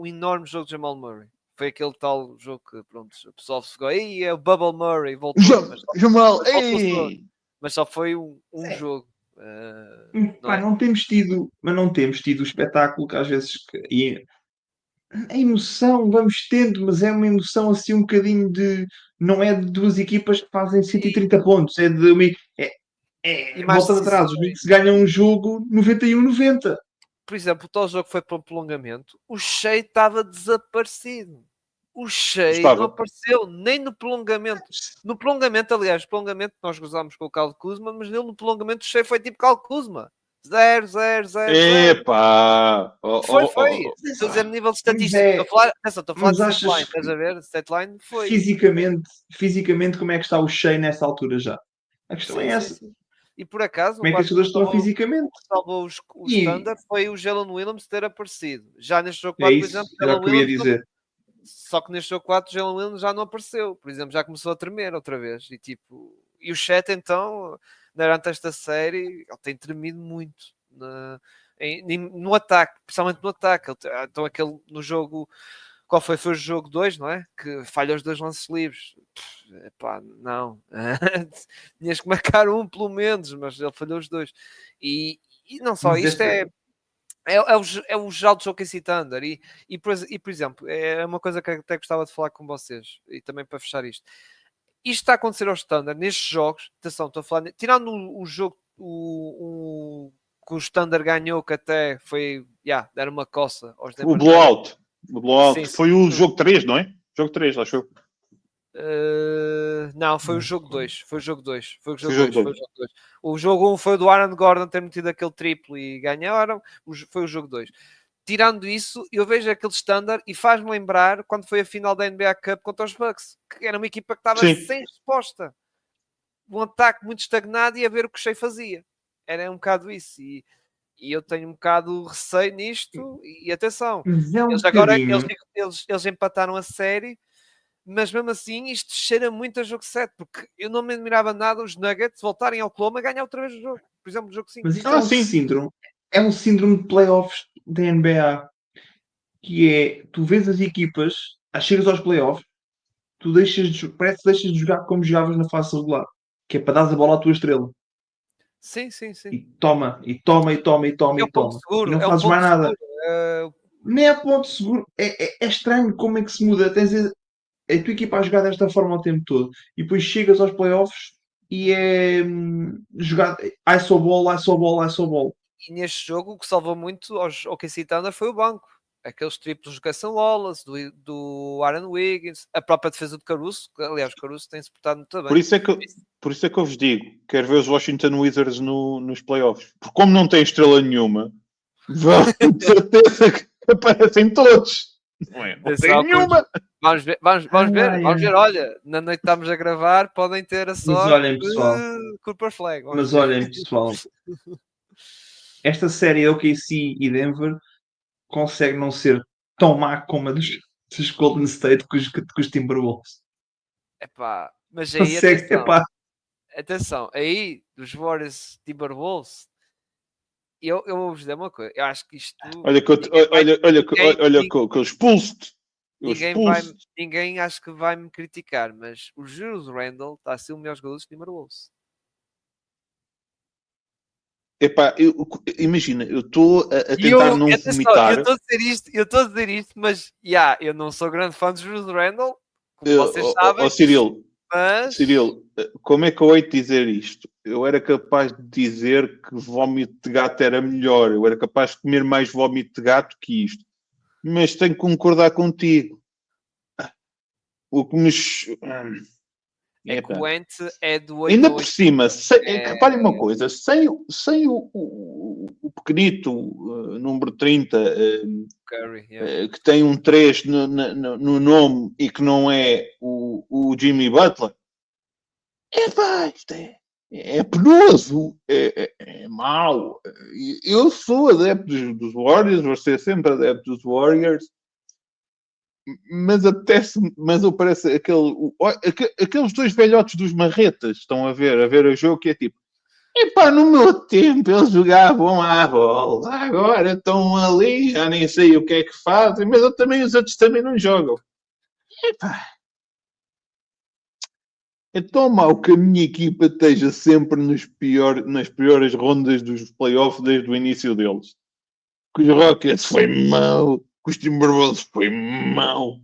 enorme jogo de Jamal Murray. Foi aquele tal jogo que, pronto, o pessoal ficou, aí é o Bubble Murray, voltou. Jamal, Mas só foi um jogo. Não Pá, é? não temos tido o espetáculo que às vezes. A emoção vamos tendo, mas é uma emoção assim um bocadinho de. Não é de duas equipas que fazem 130 pontos, é de uma. E mais Volta de atrás, os Knicks ganham um jogo 91-90. Por exemplo, o tal jogo foi para um prolongamento, o Shea estava desaparecido. O Shea não apareceu nem no prolongamento. No prolongamento, aliás, no prolongamento nós gozámos com o Kyle Kuzma, mas ele no prolongamento o Shea foi tipo Kyle Kuzma. 0, 0, 0, 0. Epá! Foi. Estou a dizer nível de estatística. Estou a falar de statline. Estás a ver? Statline foi. Fisicamente, como é que está o Shea nessa altura já? A questão é essa. Sim. E por acaso, como é que as pessoas estão fisicamente? O que salvou o Standard foi o Jalen Williams ter aparecido. Já neste jogo 4, por exemplo, era o que eu ia dizer. Só que neste jogo 4 o Jalen Williams já não apareceu. Por exemplo, já começou a tremer outra vez. E o Chet, então, durante esta série, ele tem tremido muito no ataque, principalmente no ataque. Então, aquele no jogo, qual foi? Foi o jogo 2, não é? Que falha os 2 lances livres. Epá, não. Tinhas que marcar um, pelo menos, mas ele falhou os 2. E não só, isto é o geral do jogo que é Thunder e, por exemplo, é uma coisa que até gostava de falar com vocês e também para fechar isto está a acontecer ao Thunder nestes jogos, atenção, estou a falar, tirando o jogo que o Thunder ganhou, que até foi, dar uma coça aos o blowout sim, foi o jogo 3, não é? Jogo 3, acho eu. Não, foi o jogo 2. Foi o jogo 2. O jogo 1 foi do Aaron Gordon ter metido aquele triplo e ganharam. Foi o jogo 2. Tirando isso, eu vejo aquele Standard e faz-me lembrar quando foi a final da NBA Cup contra os Bucks, que era uma equipa que estava sem resposta. Um ataque muito estagnado e a ver o que o Shea fazia. Era um bocado isso. E eu tenho um bocado de receio nisto. E atenção, eles empataram a série. Mas mesmo assim, isto cheira muito a jogo 7, porque eu não me admirava nada os Nuggets voltarem ao Oklahoma a ganhar outra vez o jogo. Por exemplo, o jogo 5. Mas isto é um síndrome de playoffs da NBA, que é, tu vês as equipas, chegas aos playoffs, parece que deixas de jogar como jogavas na fase regular, que é para dar a bola à tua estrela. Sim. E toma. E não fazes mais nada. Nem é ponto seguro. É estranho como é que se muda. Tens a tua equipa a jogar desta forma o tempo todo e depois chegas aos playoffs e é jogar iso ball. E neste jogo o que salvou muito ao OKC Thunder foi o banco. Aqueles triplos do Cassian Wallace, do Aaron Wiggins, a própria defesa do Caruso, que, aliás, o Caruso tem-se portado muito bem. Por isso é que eu vos digo, quero ver os Washington Wizards nos playoffs. Porque como não tem estrela nenhuma, vão de certeza que aparecem todos. Não tem nenhuma. Vamos ver. Olha, na noite que estamos a gravar, podem ter a sorte. Mas olhem, pessoal. Cooper Flag. Mas olhem, pessoal. Esta série OKC e Denver consegue não ser tão má como a dos Golden State com os Timberwolves. Epá, mas aí atenção, aí dos Warriors Timberwolves, eu vou-vos dizer uma coisa. Eu acho que isto. Olha que eu expulso-te Eu Ninguém, expulso. ninguém acho que vai me criticar, mas o Julius Randle está a ser o melhor jogador dos Timberwolves. Epá, imagina, eu estou a E tentar não atenção, vomitar. eu estou a dizer isto, mas eu não sou grande fã de Julius Randle, como vocês sabem, Cyril, mas Cirilo, como é que eu hei de dizer isto? Eu era capaz de dizer que vómito de gato era melhor. Eu era capaz de comer mais vómito de gato que isto. Mas tenho que concordar contigo. O que me... é que o Epá. Ant é do 8 Ainda a por 8. cima, É, reparem uma coisa, sem o pequenito número 30, Curry, que tem um 3 no nome e que não é o Jimmy Butler, epá, isto é penoso, é mau. Eu sou adepto dos Warriors, vou ser sempre adepto dos Warriors, mas apetece, mas eu parece aqueles dois velhotes dos marretas estão a ver o jogo que é tipo, epá, no meu tempo eles jogavam à bola, agora estão ali, já nem sei o que é que fazem, mas eu também, os outros também não jogam. Epá, é tão mau que a minha equipa esteja sempre nas piores rondas dos playoffs desde o início deles. Que os Rockets foi mau, que os Timberwolves foi mau.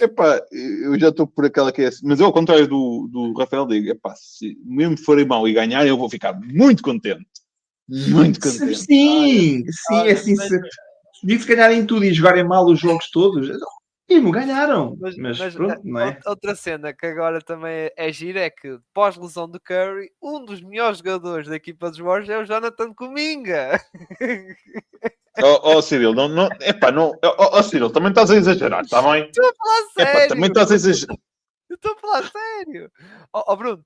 Epá, eu já estou por aquela que é assim. Mas eu, ao contrário do Rafael, digo: epá, se mesmo forem mal e ganhar, eu vou ficar muito contente. Muito contente. Sim, sim, é olha, assim. Se ganharem tudo e jogarem mal os jogos todos, e não ganharam. Mas mas pronto, não é? outra cena que agora também é gira é que, pós-lesão do Curry, um dos melhores jogadores da equipa dos Warriors é o Jonathan Kuminga. Cyril, epá, Cyril, também estás a exagerar, está bem? Estou a falar Epá, também sério! estás a exagerar. Eu estou a falar sério! Bruno,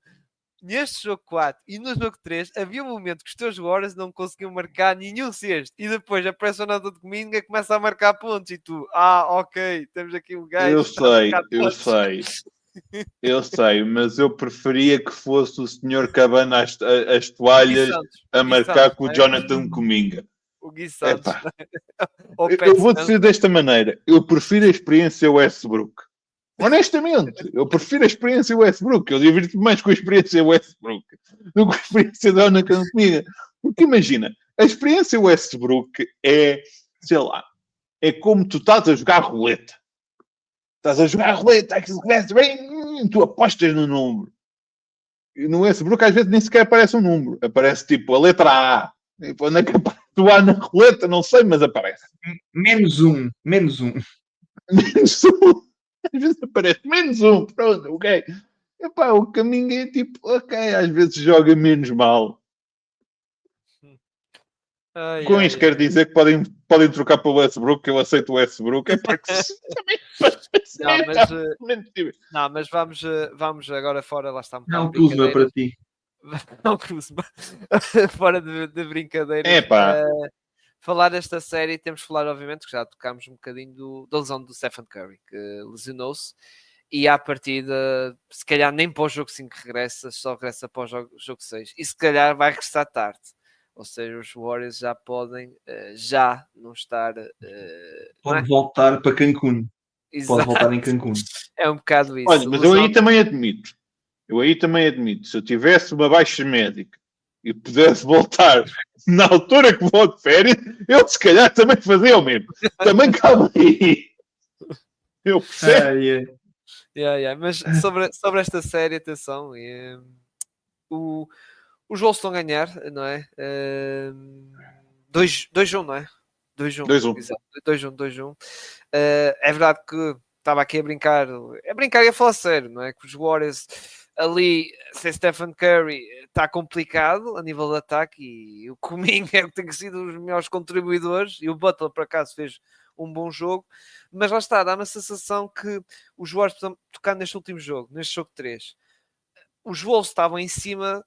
neste jogo 4 e no jogo 3 havia um momento que os teus Warriors não conseguiam marcar nenhum cesto e depois aparece o Jonathan Kuminga e começa a marcar pontos e tu, ok, temos aqui um gajo Eu que está a marcar sei, eu pontos. sei. Eu sei, mas eu preferia que fosse o senhor Cabana as toalhas a O Gui Santos, marcar com o não é? Jonathan Cominga. O Gui Santos, Epá, não é? Ou eu Pat vou dizer Spencer. desta maneira: eu prefiro a experiência Westbrook. Honestamente, eu prefiro a experiência Westbrook. Eu divirto-me mais com a experiência Westbrook do que a experiência da Jonathan Cominga. Porque imagina, a experiência Westbrook é, sei lá, é como tu estás a jogar roleta. Estás a jogar roleta, aquilo começa bem, tu apostas no número. E no Westbrook às vezes nem sequer aparece um número. Aparece tipo a letra A. Tipo, onde é que aparece o A na roleta? Não sei, mas aparece. Menos um, menos um. Menos um. Às vezes aparece menos um. Pronto, ok. Epá, o caminho é tipo, ok, às vezes joga menos mal. Ai, Com isto ai, quer ai. dizer que podem trocar para o Westbrook, que eu aceito o Westbrook. É para que também Não, mas, mentira. vamos agora fora, lá está um bocado Não, de Kuzma brincadeiras. para ti. Não, Kuzma. Fora de É brincadeiras. pá. Falar desta série, temos de falar, obviamente, que já tocámos um bocadinho da lesão do Stephen Curry, que lesionou-se. E à partida, se calhar nem para o jogo 5 regressa, só regressa para o jogo 6. E se calhar vai regressar tarde. Ou seja, os Warriors já podem já não estar. Não Pode é? voltar para Cancún. Pode Exato. voltar em Cancún. É um bocado Olha, isso. mas eu Lesão. aí também admito. Eu aí também admito. Se eu tivesse uma baixa médica e pudesse voltar na altura que vou de férias, eu se calhar também fazia o mesmo. Também calma aí. Eu percebo. Mas sobre esta série, atenção, os Wolves estão a ganhar, não é? 2-1, não é? 2-1, 2-1. exato. 2-1. É verdade que estava aqui a brincar e a falar sério, não é? Que os Warriors ali, sem Stephen Curry, está complicado a nível de ataque e o Kuminga é o que tem sido os melhores contribuidores e o Butler, por acaso, fez um bom jogo, mas lá está, dá-me a sensação que os Warriors precisam tocar neste último jogo, neste jogo 3. Os Wolves estavam em cima,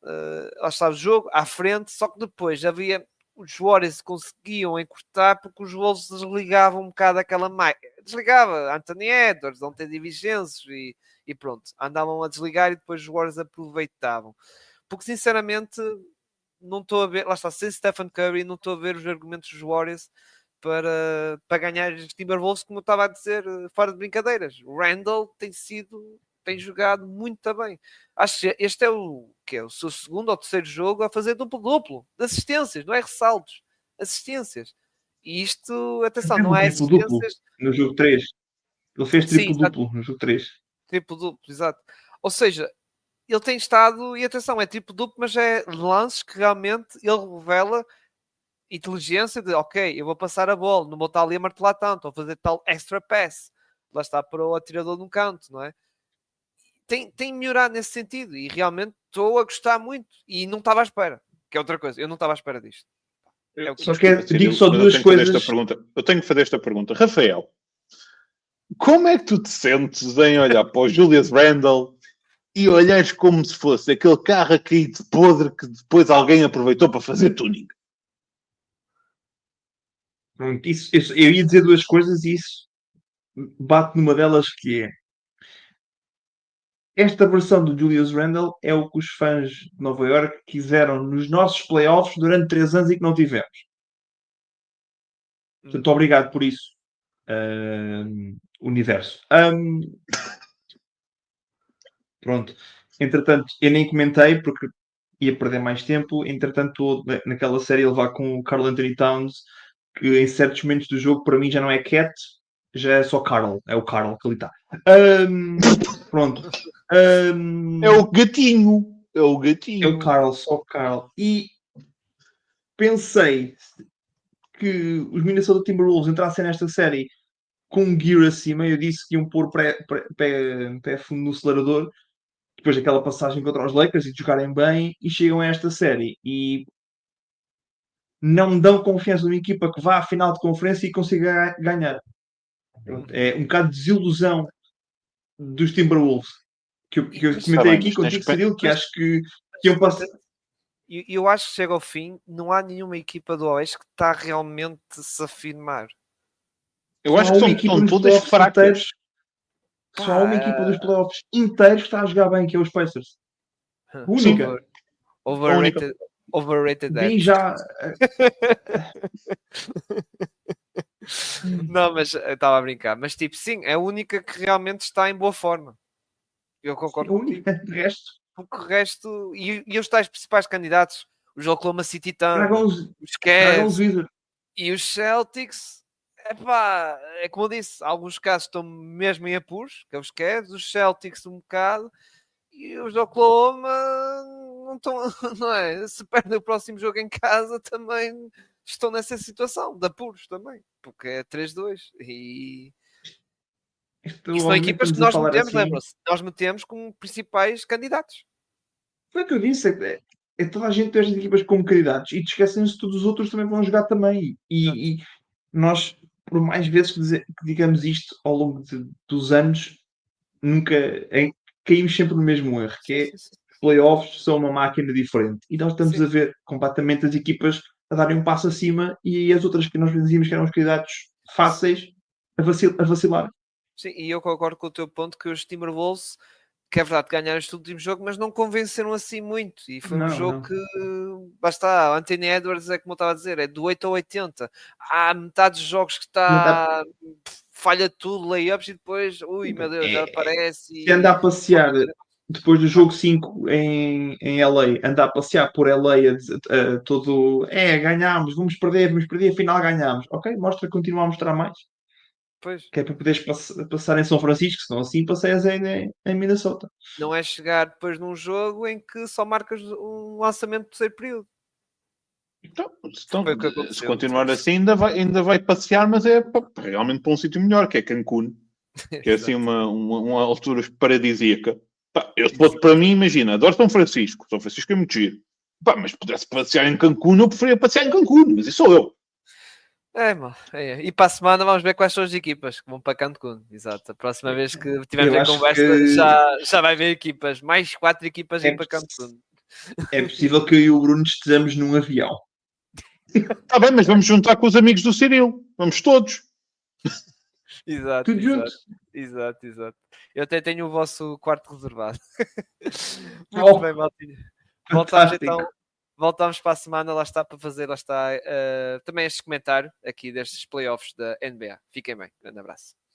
lá está o jogo, à frente, só que depois havia os Warriors conseguiam encurtar porque os Wolves desligavam um bocado aquela máquina. Desligava Anthony Edwards, ontem Divigenses e pronto, andavam a desligar e depois os Warriors aproveitavam. Porque sinceramente não estou a ver, lá está, sem Stephen Curry, não estou a ver os argumentos dos Warriors para ganhar os Timberwolves, como eu estava a dizer, fora de brincadeiras. O Randall tem jogado muito bem. Acho que este é o seu segundo ou terceiro jogo a fazer duplo-duplo de assistências, não é ressaltos, assistências. E isto, atenção, não é triplo-duplo assistências. no jogo 3. Ele fez Sim, triplo-duplo no jogo 3. triplo-duplo, exato. Ou seja, ele tem estado, e atenção, é triplo-duplo, mas é lances que realmente ele revela inteligência de, ok, eu vou passar a bola, não vou estar ali a martelar tanto, ou fazer tal extra pass. Lá está para o atirador num canto, não é? Tem melhorado nesse sentido e realmente estou a gostar muito e não estava à espera, que é outra coisa, eu não estava à espera disto. É o que Só é. que digo só Mas duas coisas. eu tenho que fazer esta pergunta. Rafael, como é que tu te sentes em olhar para o Julius Randle e olhares como se fosse aquele carro a cair de podre que depois alguém aproveitou para fazer tuning? Isso, eu ia dizer duas coisas e isso bate numa delas, que é esta versão do Julius Randle é o que os fãs de Nova York quiseram nos nossos playoffs durante 3 anos e que não tivemos. Portanto, obrigado por isso, universo. Pronto. Entretanto, eu nem comentei porque ia perder mais tempo. Entretanto, estou naquela série a levar com o Karl Anthony Towns, que em certos momentos do jogo, para mim, já não é Cat, já é só Carl. É o Carl que ali está. Pronto. É o gatinho. É o É o gatinho. Carl, só o Carl. E pensei que os Minnesota Timberwolves entrassem nesta série com um gear acima. Eu disse que iam pôr pé fundo no acelerador depois daquela passagem contra os Lakers e de jogarem bem, e chegam a esta série e não dão confiança numa equipa que vá à final de conferência e consiga ganhar. Pronto, é um bocado de desilusão dos Timberwolves que eu comentei bem, aqui mas contigo, Cirilo, que acho que iam passar. Eu acho que chega ao fim, não há nenhuma equipa do Oeste que está realmente a se afirmar. Eu acho que são todas fracas. Só há uma equipa dos playoffs inteiros que está a jogar bem, que é os Pacers. Única. Overrated. Overrated Bem that. já. Não, mas eu estava a brincar. Mas tipo, sim, é a única que realmente está em boa forma. Eu concordo A contigo. única. De resto. Porque o resto. E os tais principais candidatos, os Oklahoma City Thunder, os Cavs e os Celtics. Epá, é como eu disse, alguns casos estão mesmo em apuros, que é os Cavs, os Celtics um bocado, e os Oklahoma não estão, não é? Se perdem o próximo jogo em casa, também estão nessa situação, de apuros também, porque é 3-2. E são equipas que nós metemos, assim, lembram-se? Nós metemos como principais candidatos. Foi o que eu disse, é toda a gente tem as equipas como candidatos e te esquecem-se que todos os outros também vão jogar também. E nós, por mais vezes que digamos isto ao longo dos anos, nunca caímos sempre no mesmo erro, que é os playoffs são uma máquina diferente. E nós estamos a ver completamente as equipas a darem um passo acima e as outras que nós dizíamos que eram os candidatos fáceis a vacilar. Sim, e eu concordo com o teu ponto que os Timberwolves, que é verdade, ganharam este último jogo, mas não convenceram assim muito. E foi um jogo que, basta, o Anthony Edwards é como eu estava a dizer, é do 8 ao 80. Há metade dos jogos que está falha tudo, layups, e depois, ui meu Deus, já aparece. Se anda a passear depois do jogo 5 em LA, anda a passear por LA a todo, ganhámos, vamos perder, afinal ganhámos. Ok, continua a mostrar mais. Pois. Que é para poderes passar em São Francisco, senão assim passeias em Minnesota. Não é chegar depois num jogo em que só marcas um lançamento do terceiro período. Então, se continuar assim, ainda vai passear, mas é realmente para um sítio melhor, que é Cancún, que é assim uma altura paradisíaca. Para mim, imagina, adoro São Francisco. São Francisco é muito giro. Mas se pudesse passear em Cancún, eu preferia passear em Cancún, mas isso sou eu. E para a semana vamos ver quais são as equipas que vão para Cancún. Exato. A próxima vez que tivermos a conversa, já vai haver equipas. Mais 4 equipas ir para Cancún. É possível que eu e o Bruno estejamos num avião. Está bem, mas vamos juntar com os amigos do Cirilo. Vamos todos. Exato. Tudo juntos. Exato. Eu até tenho o vosso quarto reservado. Muito bem, Maltinho. Voltamos então Voltamos para a semana, lá está, para fazer, lá está, também este comentário aqui destes playoffs da NBA. Fiquem bem, grande abraço.